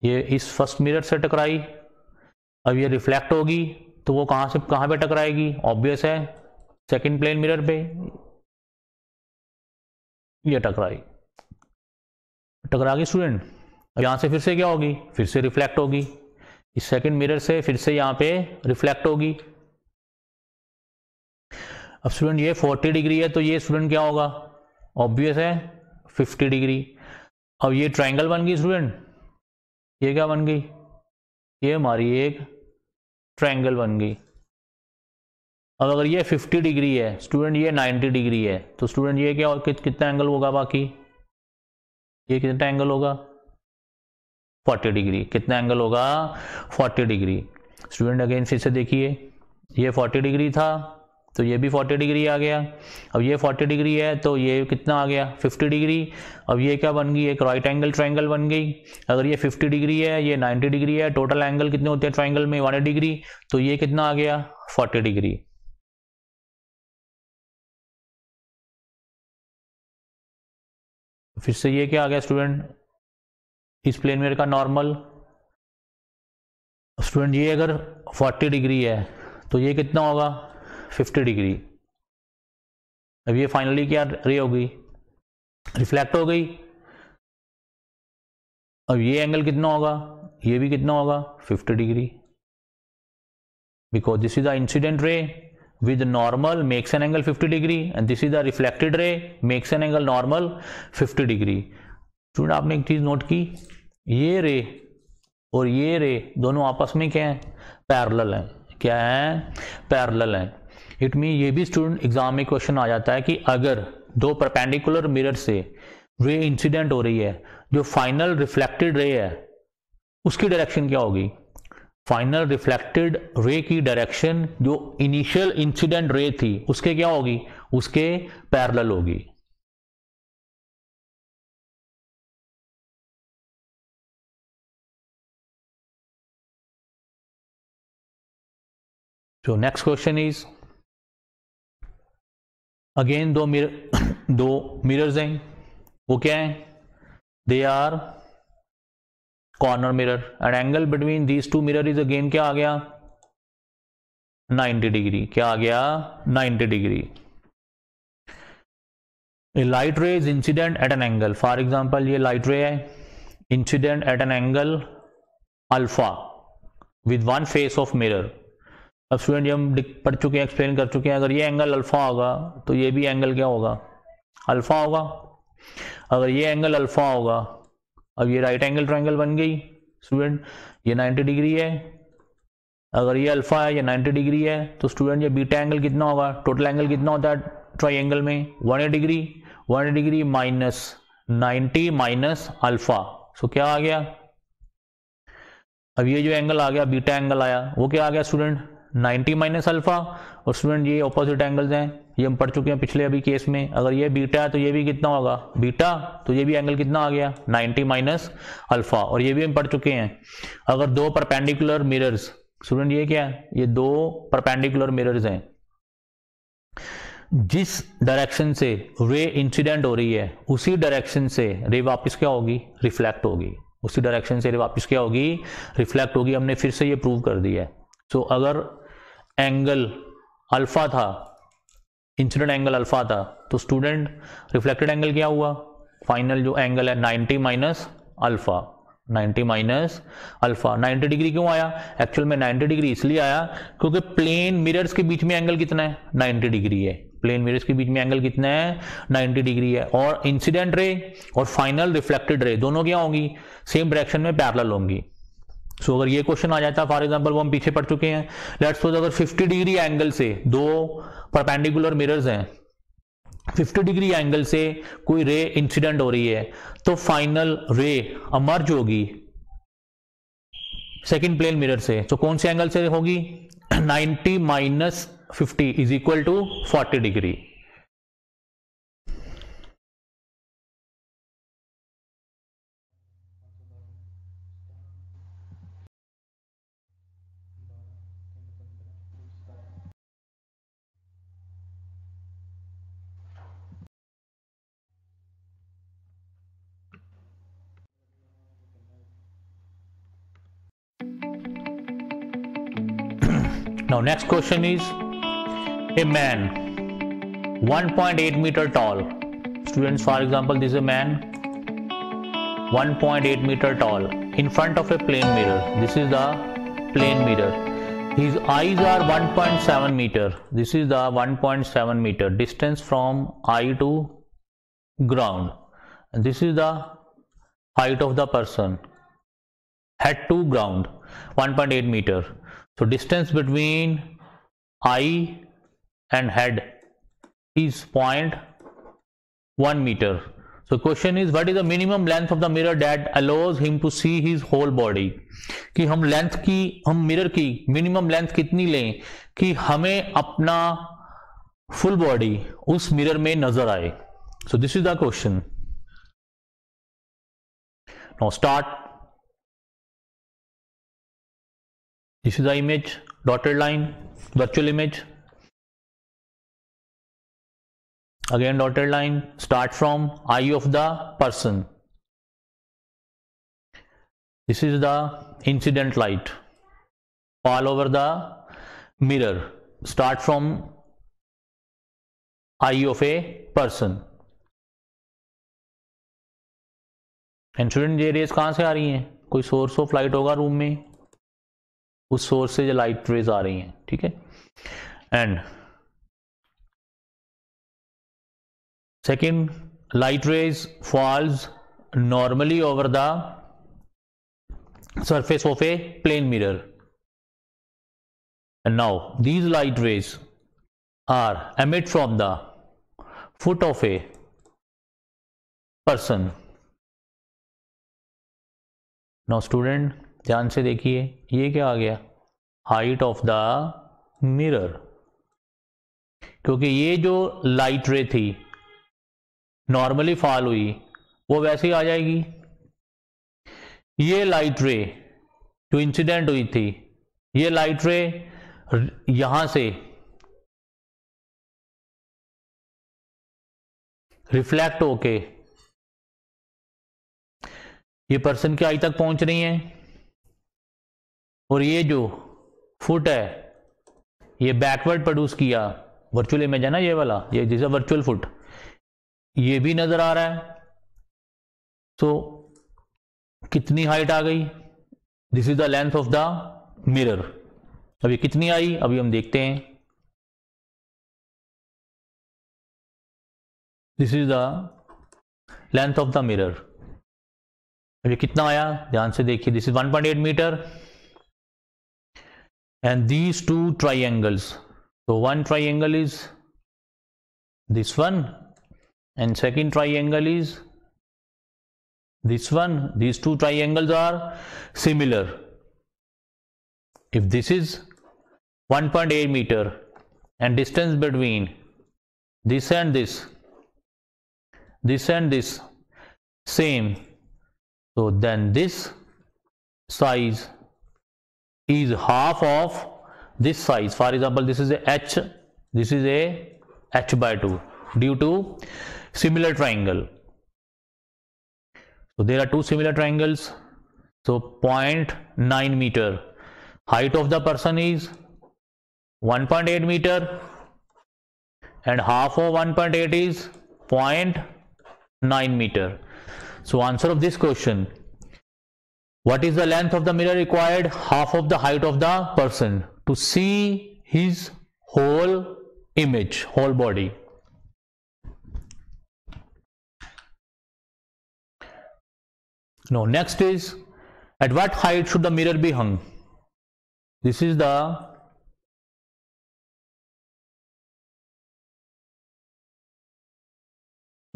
ये इस फर्स्ट मिरर से टकराई, अब ये रिफ्लेक्ट होगी तो वो कहाँ से कहाँ पे टकराएगी, ऑब्वियस है सेकंड प्लेन मिरर पे, ये टकराई, टकरा गई स्टूडेंट। अब यहाँ से फिर से क्या होगी, फिर से रिफ्लेक्ट होगी, इस सेकंड मिरर से फिर से यहाँ पे रिफ्लेक्ट होगी। अब स्टूडेंट ये 40 डिग्री है, तो ये स्टूडेंट क्या होगा, ऑब्वियस है 50 डिग्री। अब ये ट्रायंगल बन गई स्टूडेंट, ये क्या बन गई, ये हमारी एक ट्रायंगल बन गई। अब अगर ये 50 डिग्री है स्टूडेंट, ये 90 डिग्री है, तो स्टूडेंट ये क्या कितना एंगल होगा, बाकी ये कितना एंगल होगा 40 डिग्री। कितना एंगल होगा 40 डिग्री। स्टूडेंट अगेन फिर से देखिए, ये 40 डिग्री था तो ये भी 40 डिग्री आ गया। अब ये 40 डिग्री है तो ये कितना आ गया 50 डिग्री। अब ये क्या बन गई, एक राइट एंगल ट्रायंगल बन गई। अगर ये 50 डिग्री है, ये 90 डिग्री है, टोटल एंगल कितने होते हैं ट्रायंगल में 180 डिग्री, तो ये कितना आ गया 40 डिग्री। फिर से ये क्या आ गया स्टूडेंट, इस प्लेन मिरर का नॉर्मल। स्टूडेंट ये अगर 40 डिग्री है तो ये कितना होगा 50 डिग्री। अब ये फाइनली क्या रे हो गई, रिफ्लेक्ट हो गई। अब ये एंगल कितना होगा, ये भी कितना होगा 50 degree, because this is the incident रे with normal makes an angle 50 degree and this is the reflected ray makes an angle normal 50 degree। Student आपने एक चीज नोट की, ये रे और ये रे दोनों आपस में क्या है पैरेलल हैं। क्या है पैरेलल हैं। इट मीन ये भी स्टूडेंट एग्जाम में क्वेश्चन आ जाता है कि अगर दो परपेंडिकुलर मिरर से रे इंसिडेंट हो रही है, जो फाइनल रिफ्लेक्टेड रे है उसकी डायरेक्शन क्या होगी। फाइनल रिफ्लेक्टेड रे की डायरेक्शन जो इनिशियल इंसिडेंट रे थी उसके क्या होगी, उसके पैरेलल होगी। So next question is again दो मिरर्स हैं, वो क्या है, they are corner mirror and angle between these two mirror is again क्या आ गया 90 डिग्री। क्या आ गया 90 degree. Light ray is incident at an angle, for example ये लाइट रे है incident at an angle alpha with one face of mirror. अब स्टूडेंट ये हम पढ़ चुके हैं, एक्सप्लेन कर चुके हैं, अगर ये एंगल अल्फा होगा तो ये भी एंगल क्या होगा अल्फा होगा। अगर ये एंगल अल्फा होगा, अब ये राइट एंगल ट्रायंगल बन गई स्टूडेंट, ये 90 डिग्री है। अगर ये अल्फा है, ये 90 डिग्री है, तो स्टूडेंट ये बीटा एंगल कितना होगा, टोटल एंगल कितना होता है ट्रायंगल में 180 degree. 180 degree minus 90 minus alpha, so क्या आ गया, अब ये जो एंगल आ गया बीटा एंगल आया, वो क्या आ गया स्टूडेंट 90 माइनस अल्फा। और स्टूडेंट ये ऑपोजिट एंगल्स हैं, ये हम पढ़ चुके हैं पिछले अभी केस में, अगर ये बीटा है तो ये भी कितना होगा बीटा, तो ये भी एंगल कितना आ गया 90 माइनस अल्फा। और ये भी हम पढ़ चुके हैं, अगर दो परपेंडिकुलर मिरर्स, स्टूडेंट ये क्या है, ये दो परपेंडिकुलर मिरर्स हैं, जिस डायरेक्शन से रे इंसिडेंट हो रही है उसी डायरेक्शन से रे वापस क्या होगी रिफ्लेक्ट होगी, उसी डायरेक्शन से रे वापस क्या होगी रिफ्लेक्ट होगी। हमने फिर से ये प्रूव कर दिया है। सो अगर एंगल अल्फा था, इंसिडेंट एंगल अल्फा था, तो स्टूडेंट रिफ्लेक्टेड एंगल क्या हुआ, फाइनल जो एंगल है 90 minus alpha. 90 minus alpha 90 degree क्यों आया, एक्चुअल में 90 डिग्री इसलिए आया क्योंकि प्लेन मिरर्स के बीच में एंगल कितना है 90 डिग्री है। प्लेन मिरर्स के बीच में एंगल कितना है 90 डिग्री है, और इंसिडेंट रे और फाइनल रिफ्लेक्टेड रे दोनों क्या होंगी सेम डायरेक्शन में पैरेलल होंगी। सो अगर ये क्वेश्चन आ जाता है, फॉर एग्जांपल वो हम पीछे पढ़ चुके हैं, लेट्स सपोज अगर 50 डिग्री एंगल से दो परपेंडिकुलर मिरर्स हैं, 50 डिग्री एंगल से कोई रे इंसिडेंट हो रही है, तो फाइनल रे अमर्ज होगी सेकंड प्लेन मिरर से। तो कौन से एंगल से होगी 90 minus 50 is equal to 40 degree. Now next question is, a man 1.8 meter tall, students for example this is a man 1.8 meter tall in front of a plane mirror, this is the plane mirror, his eyes are 1.7 meter, this is the 1.7 meter distance from eye to ground, and this is the height of the person, head to ground 1.8 meter. So distance between eye and head is 0.1 meter. So question is what is the minimum length of the mirror that allows him to see his whole body? कि हम लेंथ की, हम मिरर की मिनिमम लेंथ कितनी लें कि हमें अपना फुल बॉडी उस मिरर में नजर आए. So this is the question. Now start. This is the image, dotted line, virtual image. Again dotted line, start from eye of the person. This is the incident light, fall over the mirror, start from eye of a person. And student ये रेज कहाँ से आ रही हैं? कोई सोर्स ऑफ लाइट होगा रूम में, उस सोर्स से जो लाइट रेज आ रही हैं. ठीक है. And second, light rays falls normally over the surface of a plane mirror, and now these light rays are emit from the foot of a person. Now student ध्यान से देखिए, ये क्या आ गया? Height of the mirror. क्योंकि ये जो लाइट रे थी नॉर्मली फॉल हुई, वो वैसे ही आ जाएगी. ये लाइट रे जो इंसिडेंट हुई थी, ये लाइट रे यहां से रिफ्लेक्ट होके ये पर्सन की आई तक पहुंच रही हैं, और ये जो फुट है ये बैकवर्ड प्रोड्यूस किया. वर्चुअल इमेज है ना ये वाला, ये जैसे वर्चुअल फुट, ये भी नजर आ रहा है. तो कितनी हाइट आ गई? This is the length of the mirror. अभी कितनी आई अभी हम देखते हैं. This is the length of the mirror. अभी कितना आया ध्यान से देखिए. This is 1.8 metre and these two triangles. तो one triangle is this one and second triangle is this one. These two triangles are similar. If this is 1.8 meter and distance between this and this and this same, so then this size is half of this size. For example, this is a h, this is a h by 2 due to similar triangle. So there are two similar triangles. So 0.9 meter. Height of the person is 1.8 meter and half of 1.8 is 0.9 meter. So answer of this question, what is the length of the mirror required? Half of the height of the person to see his whole image, whole body. Now next is, at what height should the mirror be hung? This is the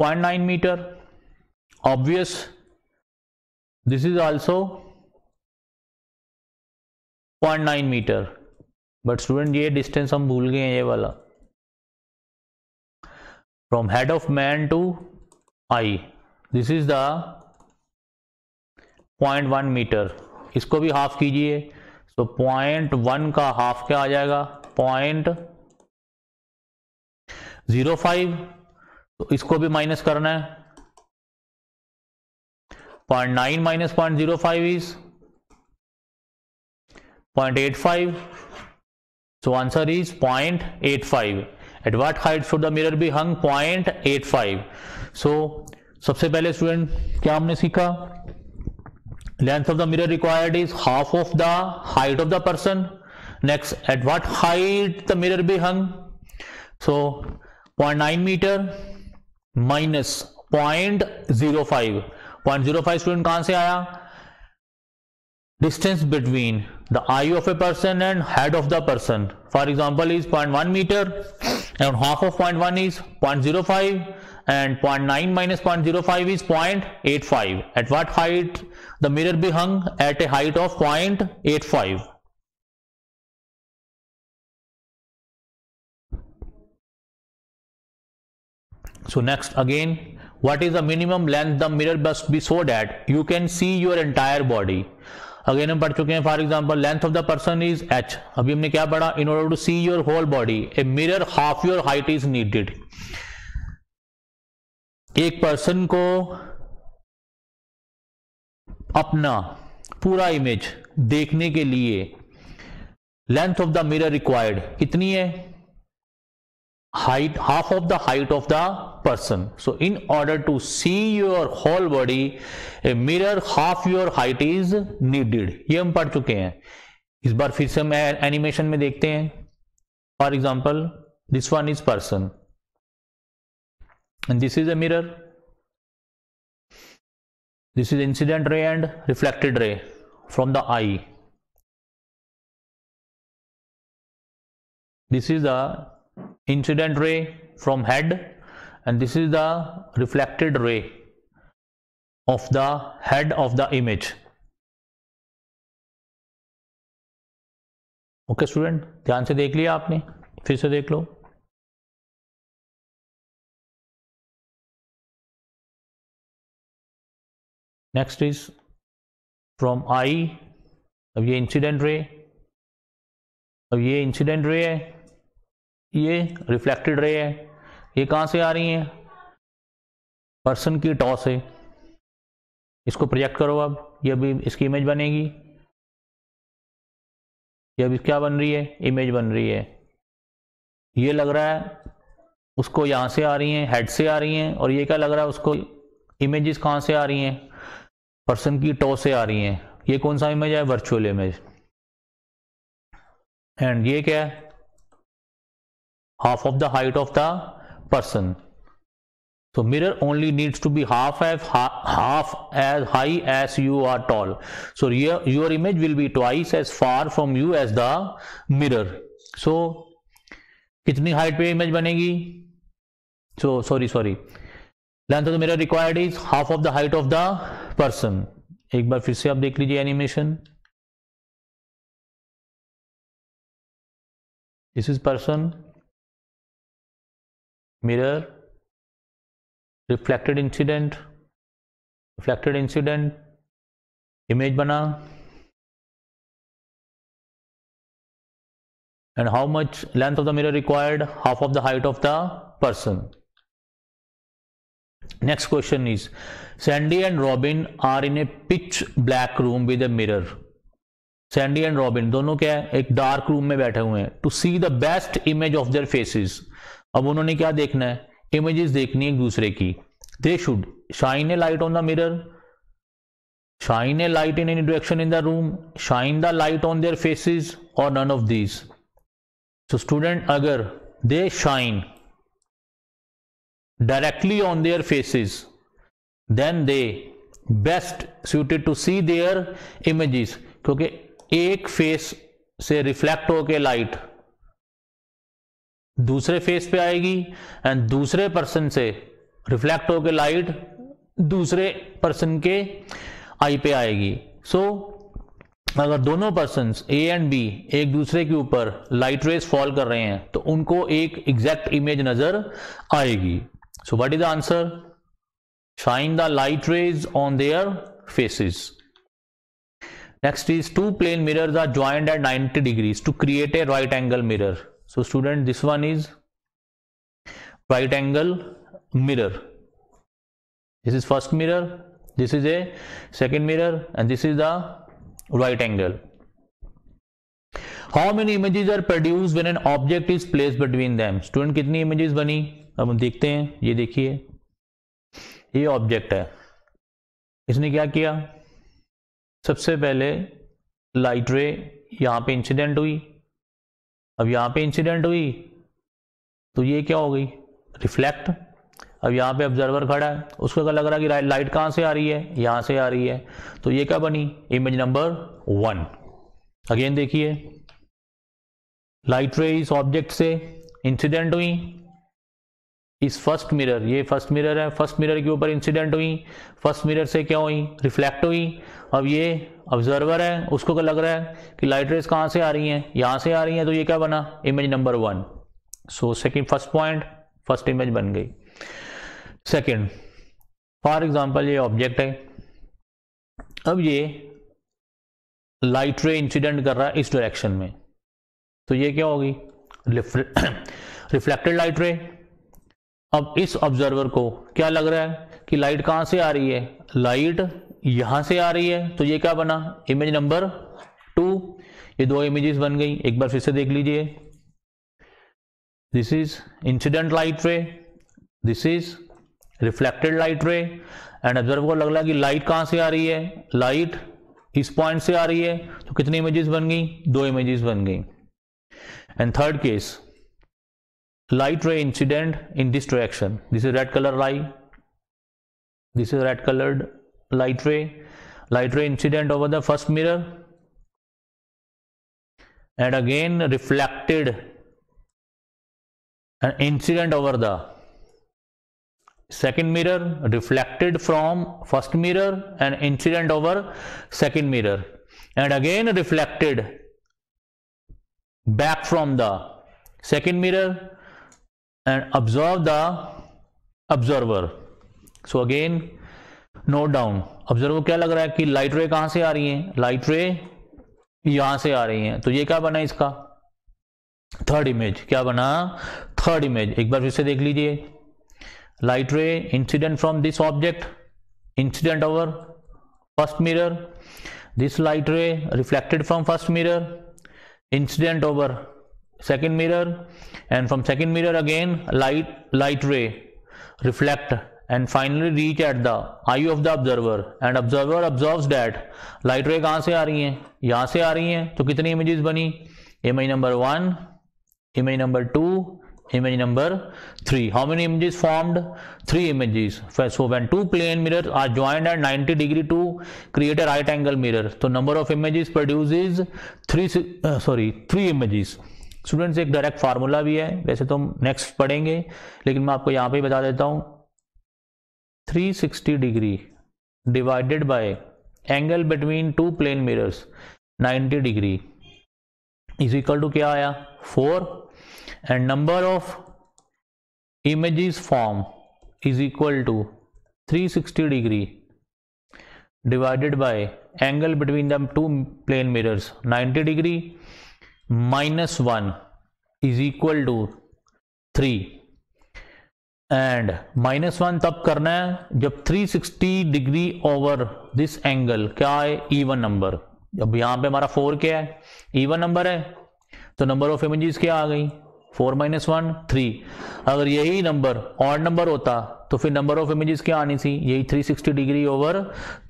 .9 meter. Obvious. This is also 0.9 meter. But student ये distance हम भूल गए हैं, ये वाला. From head of man to eye. This is the 0.1 metre. इसको भी हाफ कीजिए. तो 0.1 का हाफ क्या आ जाएगा? 0.05. तो इसको भी माइनस करना है. 0.9 minus 0.05 is 0.85. So answer is 0.85. At what height should the mirror be hung? 0.85. So सबसे पहले स्टूडेंट क्या हमने सीखा? Length of the mirror required is half of the height of the person. Next, at what height the mirror be hung? So 0.9 meter minus 0.05. 0.05 student कहां से आया? distance between the eye of a person and head of the person, for example, is 0.1 meter, and half of 0.1 is 0.05, and 0.9 minus 0.05 is 0.85. At what height the mirror be hung? At a height of 0.85. So next again, what is the minimum length the mirror must be so that you can see your entire body? Again हम पढ़ चुके हैं, for example length of the person is h. अभी हमने क्या पढ़ा? In order to see your whole body a mirror half your height is needed. एक पर्सन को अपना पूरा इमेज देखने के लिए length of the mirror required कितनी है? height, half of the height of the person. So in order to see your whole body, a mirror half your height is needed. ये हम पढ़ चुके हैं. इस बार फिर से हम एनिमेशन में देखते हैं. For example this one is person and this is a mirror. This is incident ray and reflected ray from the eye. This is the incident ray from head and this is the reflected ray of the head of the image. Okay student, ध्यान से देख लिया आपने, फिर से देख लो. Next is from eye. अब ये इंसिडेंट रे, अब ये इंसिडेंट रे है, ये रिफ्लेक्टेड रे है. ये कहां से आ रही है? पर्सन की टॉ से. इसको प्रोजेक्ट करो. अब ये अभी इसकी इमेज बनेगी. ये अभी क्या बन रही है? इमेज बन रही है. ये लग रहा है उसको यहां से आ रही हैं, हेड से आ रही हैं. और ये क्या लग रहा है उसको? इमेजेस कहां से आ रही हैं? पर्सन की टॉ से आ रही हैं. ये कौन सा इमेज है? Virtual image. एंड ये क्या है? half of the height of the person. So mirror only needs to be half as high as you are tall. So your image will be twice as far from you as the mirror. So कितनी हाइट पे इमेज बनेगी? So sorry length of the mirror required is half of the height of the person. एक बार फिर से आप देख लीजिए animation. This is person, mirror, reflected incident, image बना. And how much length of the mirror required? Half of the height of the person. Next question is, Sandy and Robin are in a pitch black room with a mirror. Sandy and robin दोनों क्या है? एक डार्क रूम में बैठे हुए हैं. To see the best image of their faces. अब उन्होंने क्या देखना है? इमेजेस देखनी है एक दूसरे की. They should shine a light on the mirror, shine a light in any direction in the room, shine the light on their faces or none of these. So student, अगर they shine directly on their faces then they best suited to see their images. क्योंकि एक फेस से रिफ्लेक्ट होकर लाइट दूसरे फेस पे आएगी एंड दूसरे पर्सन से रिफ्लेक्ट होकर लाइट दूसरे पर्सन के आई पे आएगी. सो अगर दोनों पर्सन्स ए एंड बी एक दूसरे के ऊपर लाइट रेज फॉल कर रहे हैं तो उनको एक एग्जैक्ट इमेज नजर आएगी. So what is the answer? Shine the light raise on their faces. Next is two plane mirrors are joined at 90 degrees to create a right angle mirror. So student, this one is right angle mirror. This is first mirror, this is a second mirror and this is the right angle. How many images are produced when an object is placed between them? Student, कितनी images बनी? अब हम देखते हैं. ये देखिए, ये ऑब्जेक्ट है. इसने क्या किया? सबसे पहले लाइट रे यहां पे इंसिडेंट हुई. अब यहां पे इंसिडेंट हुई तो ये क्या हो गई? रिफ्लेक्ट. अब यहाँ पे ऑब्जर्वर खड़ा है, उसको क्या लग रहा है कि लाइट कहाँ से आ रही है, यहाँ से आ रही है, तो ये क्या बनी इमेज नंबर 1। अगेन देखिए, लाइट रे इस ऑब्जेक्ट से इंसिडेंट हुई इस फर्स्ट मिरर, ये फर्स्ट मिरर है, फर्स्ट मिरर के ऊपर इंसिडेंट हुई, फर्स्ट मिरर से क्या हुई, रिफ्लेक्ट हुई। अब ये ऑब्जर्वर है, उसको क्या लग रहा है कि लाइट रेस कहाँ से आ रही हैं, यहाँ से आ रही हैं, तो ये क्या बना image number 1। So second first point, first image बन गई। सेकंड, फॉर एग्जांपल ये ऑब्जेक्ट है, अब ये लाइट रे इंसिडेंट कर रहा है इस डायरेक्शन में, तो ये क्या होगी रिफ्लेक्टेड लाइट रे। अब इस ऑब्जर्वर को क्या लग रहा है कि लाइट कहां से आ रही है, लाइट यहां से आ रही है, तो ये क्या बना इमेज नंबर 2। ये दो इमेजेस बन गई, एक बार फिर से देख लीजिए। दिस इज इंसिडेंट लाइट रे, दिस इज रिफ्लेक्टेड लाइट रे, एंड ऑब्जर्वर को लग रहा है कि लाइट कहां से आ रही है, लाइट इस पॉइंट से आ रही है, तो कितनी इमेजेस बन गई, दो इमेजेस बन गई। And third case, light ray incident in this direction, this is red color light, this is red colored light ray incident over the first mirror and again reflected and incident over the second mirror, reflected from first mirror and incident over second mirror, and again reflected back from the second mirror and observe the observer. So again note down, observer क्या लग रहा है कि लाइट रे कहां से आ रही है, लाइट रे यहां से आ रही है, तो ये क्या बना इसका थर्ड इमेज, क्या बना थर्ड इमेज। एक बार फिर से देख लीजिए, light ray incident from this object, incident over first mirror, this light रे reflected from first mirror, incident over second mirror, and from second mirror again light ray reflect and finally reach at the eye of the observer, and observer observes that light ray कहाँ से आ रही हैं, यहाँ से आ रही हैं, तो कितनी इमेजेस बनी, image number 1, image number 2, image number 3. How many images formed? 3 images. So when two plane mirrors are joined at 90 degree to create a right angle mirror, so number of images produced is 3 images. Students एक डायरेक्ट फार्मूला भी है, वैसे तो हम नेक्स्ट पढ़ेंगे, लेकिन मैं आपको यहाँ पे बता देता हूँ। 360 degree divided by angle between two plane mirrors 90 degree is equal to क्या आया 4, and number of images form is equal to 360 degree divided by angle between the two plane mirrors 90 degree minus 1 is equal to 3, and minus 1 तब करना है जब 360 डिग्री ओवर दिस एंगल क्या है इवन नंबर। अब यहाँ पे हमारा 4 क्या है, इवन नंबर है, तो नंबर ऑफ इमेजेस क्या आ गई 4 minus 1 3। अगर यही नंबर ऑड नंबर होता तो फिर नंबर ऑफ इमेजेस क्या आनी थी, यही 360 degree over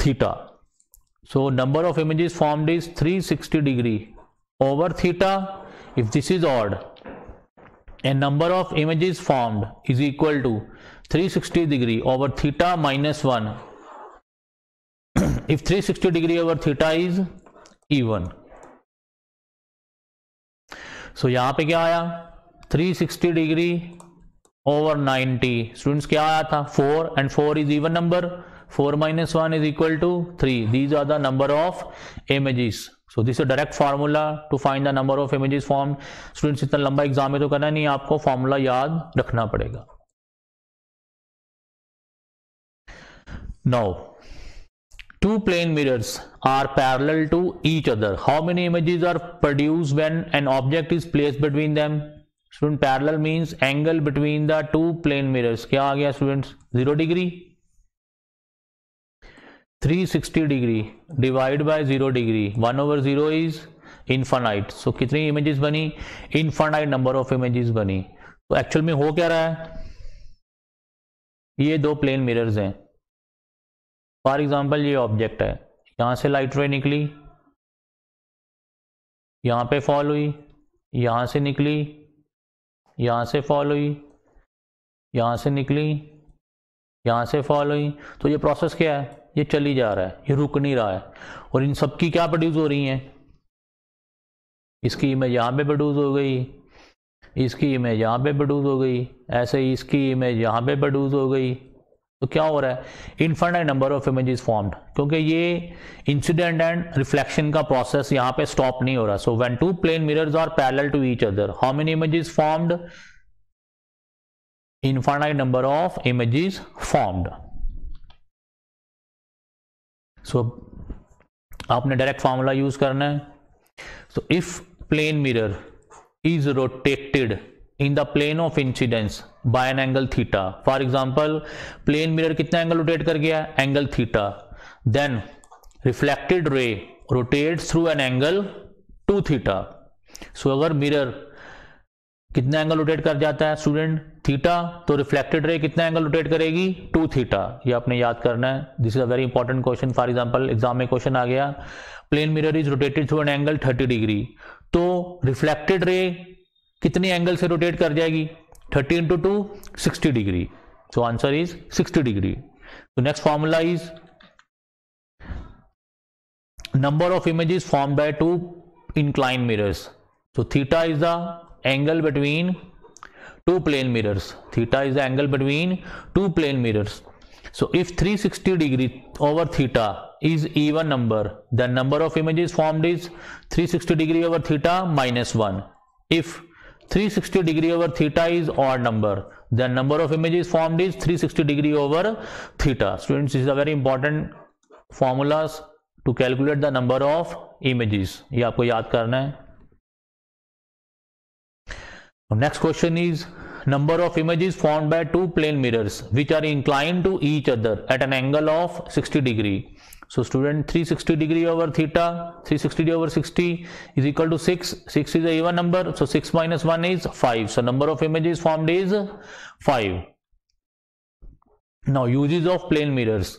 theta. So number of images formed is 360 degree over theta if this is odd, and number of images formed is equal to 360 degree over theta minus 1 if 360 degree over theta is even. So यहाँ पे क्या आया 360 डिग्री ओवर 90, स्टूडेंट्स क्या आया था 4, and 4 is even number, 4 minus 1 is equal to 3. These are the number of images. So this is a direct formula to find the number of images formed. Students इतना लंबा एग्जाम में तो करना नहीं, आपको फॉर्मूला याद रखना पड़ेगा। Now two plane mirrors are parallel to each other. How many images are produced when an object is placed between them? Student, parallel means angle between the two plane mirrors. क्या आ गया students 0 degree, 360 degree divide by 0 degree, 1 over 0 is infinite. So कितनी इमेजेस बनी, इनफाइनाइट नंबर ऑफ इमेजेस बनी। तो एक्चुअल में हो क्या रहा है, ये दो प्लेन मिरर्स हैं। फॉर एग्जाम्पल ये ऑब्जेक्ट है, यहां से लाइट रे निकली, यहां पे फॉल हुई, यहां से निकली, यहां से फॉल हुई, यहां से निकली, यहाँ से फॉल हुई, तो ये प्रोसेस क्या है, ये चली जा रहा है, ये रुक नहीं रहा है। और इन सब की क्या प्रोड्यूस हो रही हैं, इसकी इमेज यहाँ पे प्रोड्यूस हो गई, इसकी इमेज यहाँ पे प्रोड्यूस हो गई, ऐसे ही इसकी इमेज यहाँ पे प्रोड्यूस हो गई। तो क्या हो रहा है, infinite number of images formed, क्योंकि ये इंसिडेंट एंड रिफ्लेक्शन का प्रोसेस यहाँ पे स्टॉप नहीं हो रहा। So when two plane mirrors are parallel to each other, how many images formed, infinite number of images formed. So आपने डायरेक्ट फॉर्मूला यूज करना है। So if plane mirror is rotated in the plane of incidence by an angle theta, for example plane mirror कितना एंगल रोटेट कर गया, angle theta, then reflected ray rotates through an angle 2 theta। so अगर मिरर कितना एंगल रोटेट कर जाता है स्टूडेंट, थीटा, तो रिफ्लेक्टेड रे कितना एंगल रोटेट करेगी, 2 थीटा। ये आपने याद करना है, this is a very important question. For example exam में क्वेश्चन आ गया, plane mirror is rotated through an angle 30 degree, तो रिफ्लेक्टेड रे कितने एंगल से रोटेट कर जाएगी, 30 into 2 60 degree. So answer is 60 degree. तो next formula is number of images formed by 2 inclined mirrors। so theta is the angle between 2 plane mirrors, theta is the angle between 2 plane mirrors। so if 360 degree over theta is even number, then number of images formed is 360 degree over theta minus 1। if 360 degree over theta is odd number, then number of images formed is 360 degree over theta। students, this is a very important formulas to calculate the number of images, ये आपको याद करना है। Next question is number of images formed by 2 plane mirrors which are inclined to each other at an angle of 60 degree। so student, 360 degree over theta, 360 over 60 is equal to 6, 6 is a even number, so 6 minus 1 is 5, so number of images formed is 5। now uses of plane mirrors,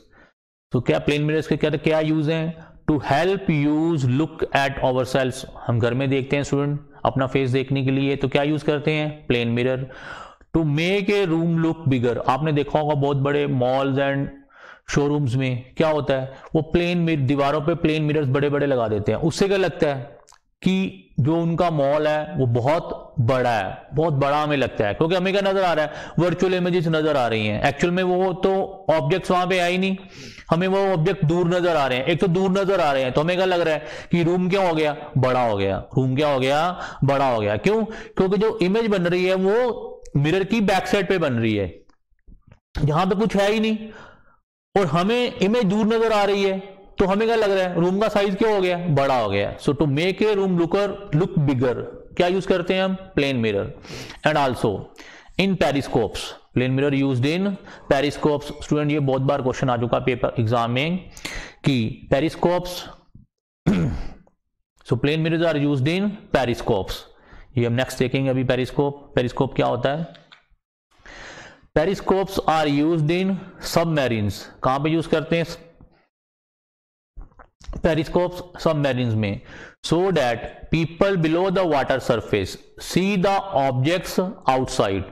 तो क्या प्लेन मिरर्स के क्या यूज हैं, to help us look at our self, हम घर में देखते हैं स्टूडेंट अपना फेस देखने के लिए, तो क्या यूज करते हैं, plane mirror. To make a room look bigger, आपने देखा होगा बहुत बड़े मॉल्स एंड शोरूम्स में क्या होता है, वो प्लेन दीवारों पे प्लेन मिरर्स बड़े बड़े लगा देते हैं। उससे क्या लगता है कि जो उनका मॉल है वो बहुत बड़ा है, बहुत बड़ा हमें लगता है, क्योंकि हमें क्या नजर आ रहा है, वर्चुअल इमेजेस नजर आ रही हैं। एक्चुअल में वो तो ऑब्जेक्ट्स वहां पे आए नहीं, हमें वो ऑब्जेक्ट दूर नजर आ रहे हैं। एक तो दूर नजर आ रहे हैं तो हमें क्या लग रहा है कि रूम क्या हो गया, बड़ा हो गया, रूम क्या हो गया, बड़ा हो गया। क्यों, क्योंकि जो इमेज बन रही है वो मिरर की बैक साइड पे बन रही है, जहां पे कुछ है ही नहीं, और हमें इमेज दूर नजर आ रही है, तो हमें क्या लग रहा है, रूम का साइज क्या हो गया, बड़ा हो गया। So to make a room look bigger, क्या यूज करते हैं हम, plane mirror. And also in periscopes, plane mirror used in periscopes. Student, ये बहुत बार क्वेश्चन आ चुका पेपर एग्जाम में कि periscopes, so plane mirrors are used in periscopes. ये हम नेक्स्ट देखेंगे अभी। पेरिस्कोप क्या होता है, periscopes are used in submarines, कहां पे यूज करते हैं पेरिस्कोप्स, सबमरीन्स में, so that people below the water surface see the objects outside.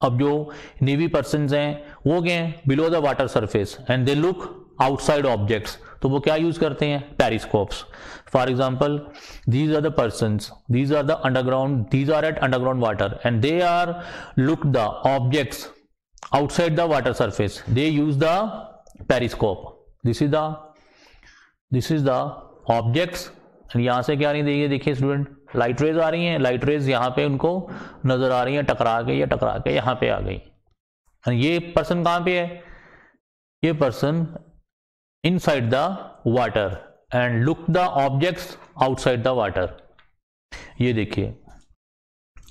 अब जो नेवी पर्सन्स हैं वो क्या हैं, below the water surface and they look outside objects, तो वो क्या यूज करते हैं, periscopes. For example, these are the persons, these are the underground, these are at underground water and they are look the objects outside the water surface, they use the periscope. This is the objects. यहां से क्या नहीं देखिए, देखिए स्टूडेंट, लाइट रेज आ रही हैं, लाइट रेज यहाँ पे उनको नजर आ रही हैं, टकरा के या टकरा के यहाँ पे आ गई। ये पर्सन कहाँ पे है, ये person inside the water and look the objects outside the water. ये देखिए,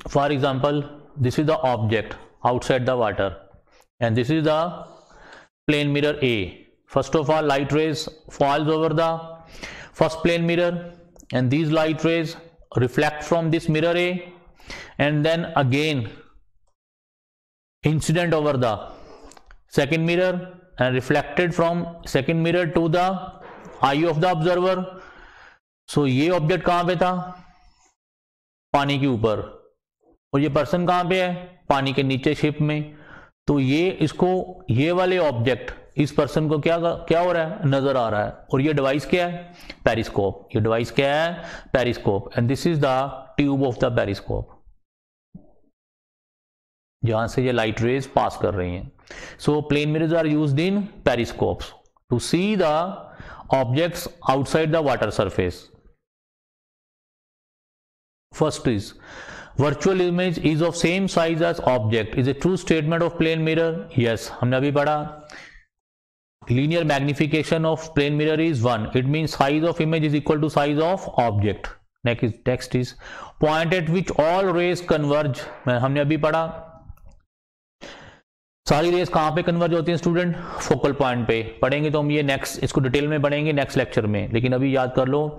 for example, this is the object outside the water and this is the plane mirror ए। First of all, light rays falls over the first plane mirror and these light rays reflect from this mirror A and then again incident over the second mirror and reflected from second mirror to the eye of the observer। so ये ऑब्जेक्ट कहां पे था, पानी के ऊपर, और ये पर्सन कहां पे है, पानी के नीचे शिप में। तो ये इसको, ये वाले ऑब्जेक्ट इस पर्सन को क्या हो रहा है, नजर आ रहा है। और ये डिवाइस क्या है, पेरिस्कोप। ये डिवाइस क्या है, periscope. And this is the tube of the periscope, जहां से ये लाइट रेज पास कर रही हैं। So plane mirrors are used in periscopes to see the objects outside the water surface. First is virtual image is of same size as object is a true statement of plane mirror. Yes, हमने अभी पढ़ा linear magnification of plane mirror is 1. It means size of image is equal to size of object. Next is point at which all rays converge. हमने अभी पढ़ा सारी रेस कहाँ पे कन्वर्ज होती हैं स्टूडेंट, फोकल पॉइंट पे। पढ़ेंगे तो हम ये नेक्स्ट, इसको डिटेल में पढ़ेंगे नेक्स्ट लेक्चर में, लेकिन अभी याद कर लो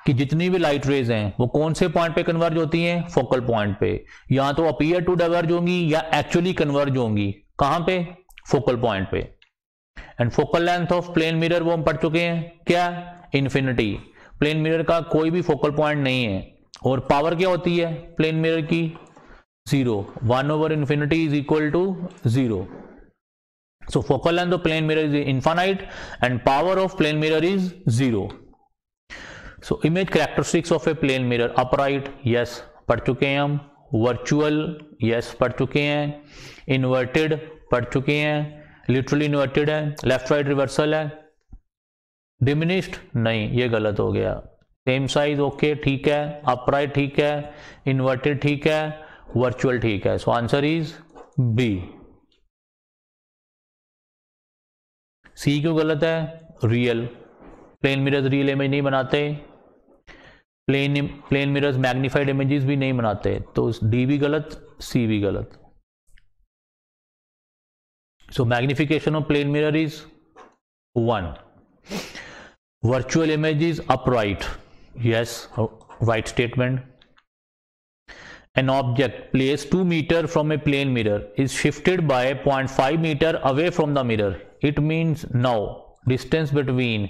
कि जितनी भी लाइट रेज हैं वो कौन से पॉइंट पे कन्वर्ज होती हैं, फोकल पॉइंट पे। या तो अपीयर टू डाइवर्ज होंगी या एक्चुअली कन्वर्ज होंगी, कहाँ पे, फोकल पॉइंट पे। And focal length of plane mirror वो हम पढ़ चुके हैं, क्या, इन्फिनिटी। प्लेन मिरर का कोई भी फोकल पॉइंट नहीं है। और पावर क्या होती है प्लेन मिरर की, 0, 1/infinity is equal to 0. So focal length of plane mirror is infinite and power of plane mirror is 0. So image characteristics of a plane mirror, upright, yes, पढ़ चुके हैं हम। virtual, yes, पढ़ चुके हैं। inverted, पढ़ चुके हैं। literally inverted है। left right reversal है। diminished, नहीं, ये गलत हो गया। same size, okay, ठीक है। upright ठीक है। inverted ठीक है। वर्चुअल ठीक है। So answer is B. C क्यों गलत है, real. Plane mirrors real image नहीं बनाते, प्लेन मिरर्स मैग्नीफाइड इमेजेस भी नहीं बनाते, तो डी भी गलत, सी भी गलत। So magnification of plane mirror is 1। Virtual image is upright, yes, right statement. An object placed 2 meters from a plane mirror is shifted by 0.5 meters away from the mirror. It means now distance between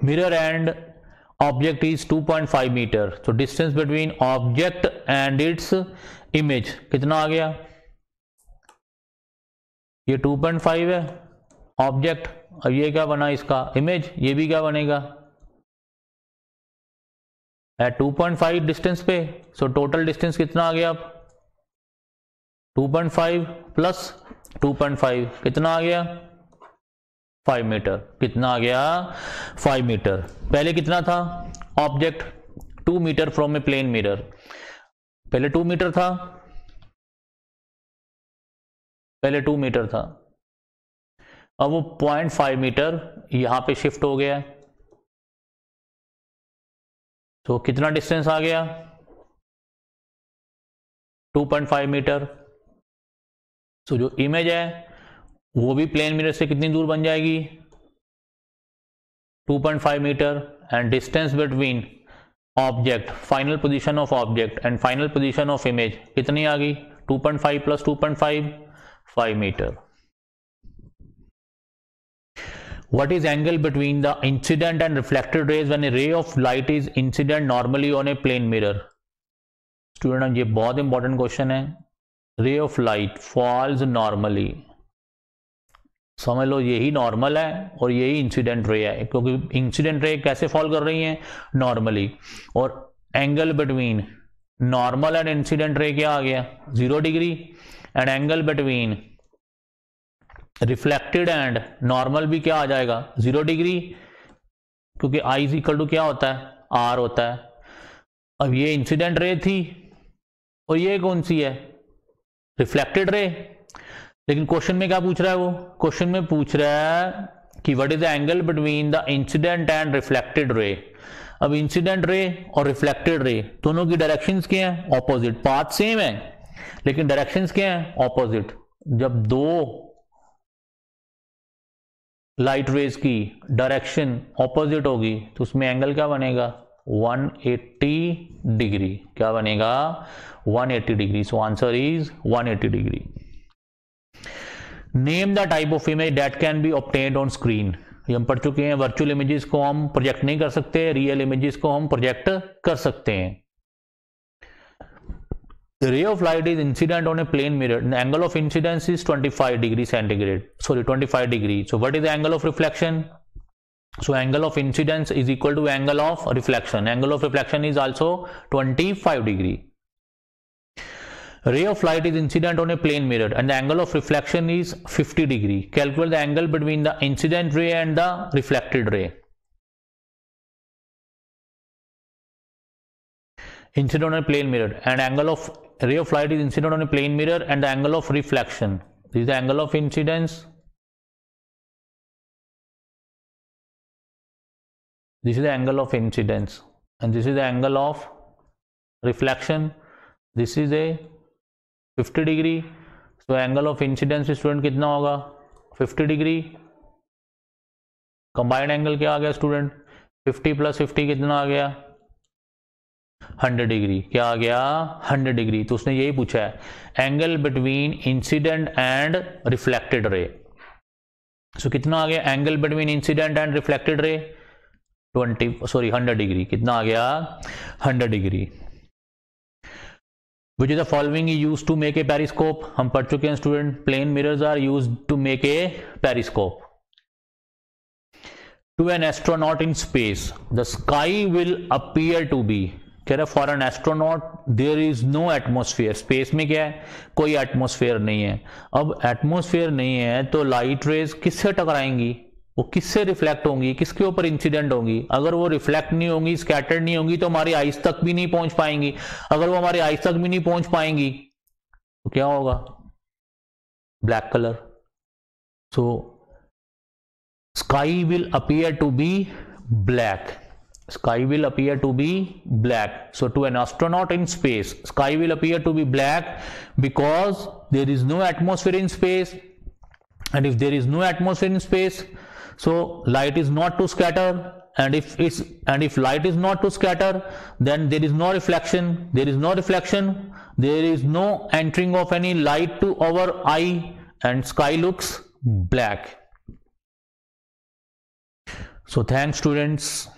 mirror and object is 2.5 meters. So distance between object and its image कितना आ गया, ये 2.5 है ऑब्जेक्ट, अब ये क्या बना इसका इमेज, ये भी क्या बनेगा एट 2.5 डिस्टेंस पे। सो टोटल डिस्टेंस कितना आ गया, अब 2.5 प्लस 2.5 कितना आ गया, 5 मीटर। कितना आ गया, 5 मीटर। पहले कितना था object, 2 metre from a plane mirror, पहले 2 मीटर था, पहले 2 मीटर था, अब वो 0.5 मीटर यहां पे शिफ्ट हो गया है। तो कितना डिस्टेंस आ गया, 2.5 मीटर। सो जो इमेज है वो भी प्लेन मिरर से कितनी दूर बन जाएगी, 2.5 metre. And distance between object, final position of object and final position of image कितनी आ गई, 2.5 plus 2.5, 5 metre. What is angle between the incident and reflected rays when a ray of light is incident normally on a plane mirror? Student ये बहुत इंपॉर्टेंट क्वेश्चन है। Ray of light falls normally, समझ लो यही नॉर्मल है और यही इंसिडेंट रे है, क्योंकि इंसिडेंट रे कैसे फॉल कर रही हैं, नॉर्मली। और angle between normal and incident ray क्या आ गया, 0 degree. And angle between reflected and normal भी क्या आ जाएगा, 0 डिग्री, क्योंकि आई इज इक्वल टू क्या होता है, आर होता है। अब ये इंसिडेंट रे थी और ये कौन सी है, रिफ्लेक्टेड रे। लेकिन क्वेश्चन में क्या पूछ रहा है, वो क्वेश्चन में पूछ रहा है कि what is the angle between the incident and reflected रे। अब इंसिडेंट रे और रिफ्लेक्टेड रे दोनों की डायरेक्शंस क्या हैं, ऑपोजिट। पाथ सेम है लेकिन डायरेक्शंस क्या हैं, ऑपोजिट। जब दो लाइट रेज की डायरेक्शन ऑपोजिट होगी तो उसमें एंगल क्या बनेगा, 180 डिग्री। क्या बनेगा, 180 degree. So answer is 180 degree. Name the type of image that can be obtained on screen. ये हम पढ़ चुके हैं, वर्चुअल इमेजेस को हम प्रोजेक्ट नहीं कर सकते, रियल इमेजेस को हम प्रोजेक्ट कर सकते हैं। The ray of light is incident on a plane mirror. The angle of incidence is 25 degree centigrade. Sorry, 25 degree. So what is the angle of reflection? So angle of incidence is equal to angle of reflection. Angle of reflection is also 25 degree. Ray of light is incident on a plane mirror and the angle of reflection is 50 degree. Calculate the angle between the incident ray and the reflected ray. Incident on a plane mirror and angle of ray of light is incident on a plane mirror and the angle of reflection. This is the angle of incidence. This is the angle of incidence and this is the angle of reflection. This is a 50 degree. So angle of incidence student कितना होगा 50 डिग्री. कंबाइंड एंगल क्या आ गया स्टूडेंट 50 + 50 कितना आ गया 100 डिग्री. क्या आ गया 100 डिग्री. तो उसने यही पूछा है angle between incident and reflected ray. So कितना आ गया angle between incident and reflected ray 100 degree. कितना आ गया 100 degree. Which is the following is used to make a periscope. हम पढ़ चुके हैं student. Plane mirrors are used to make a periscope. To an astronaut in space, the sky will appear to be. कह रहा for an astronaut there is no atmosphere. Space में क्या है कोई atmosphere नहीं है. अब atmosphere नहीं है तो light rays किससे टकराएंगी, वो किससे रिफ्लेक्ट होंगी, किसके ऊपर इंसिडेंट होंगी. अगर वो रिफ्लेक्ट नहीं होंगी, स्कैटर्ड नहीं होंगी तो हमारी आइज तक भी नहीं पहुंच पाएंगी. अगर वो हमारी आइज तक भी नहीं पहुंच पाएंगी तो क्या होगा black colour. So sky will appear to be black. Sky will appear to be black. So to an astronaut in space, sky will appear to be black because there is no atmosphere in space. And if there is no atmosphere in space, so light is not to scatter, and if light is not to scatter, then there is no reflection. There is no reflection. There is no entering of any light to our eye, and sky looks black. So thanks students.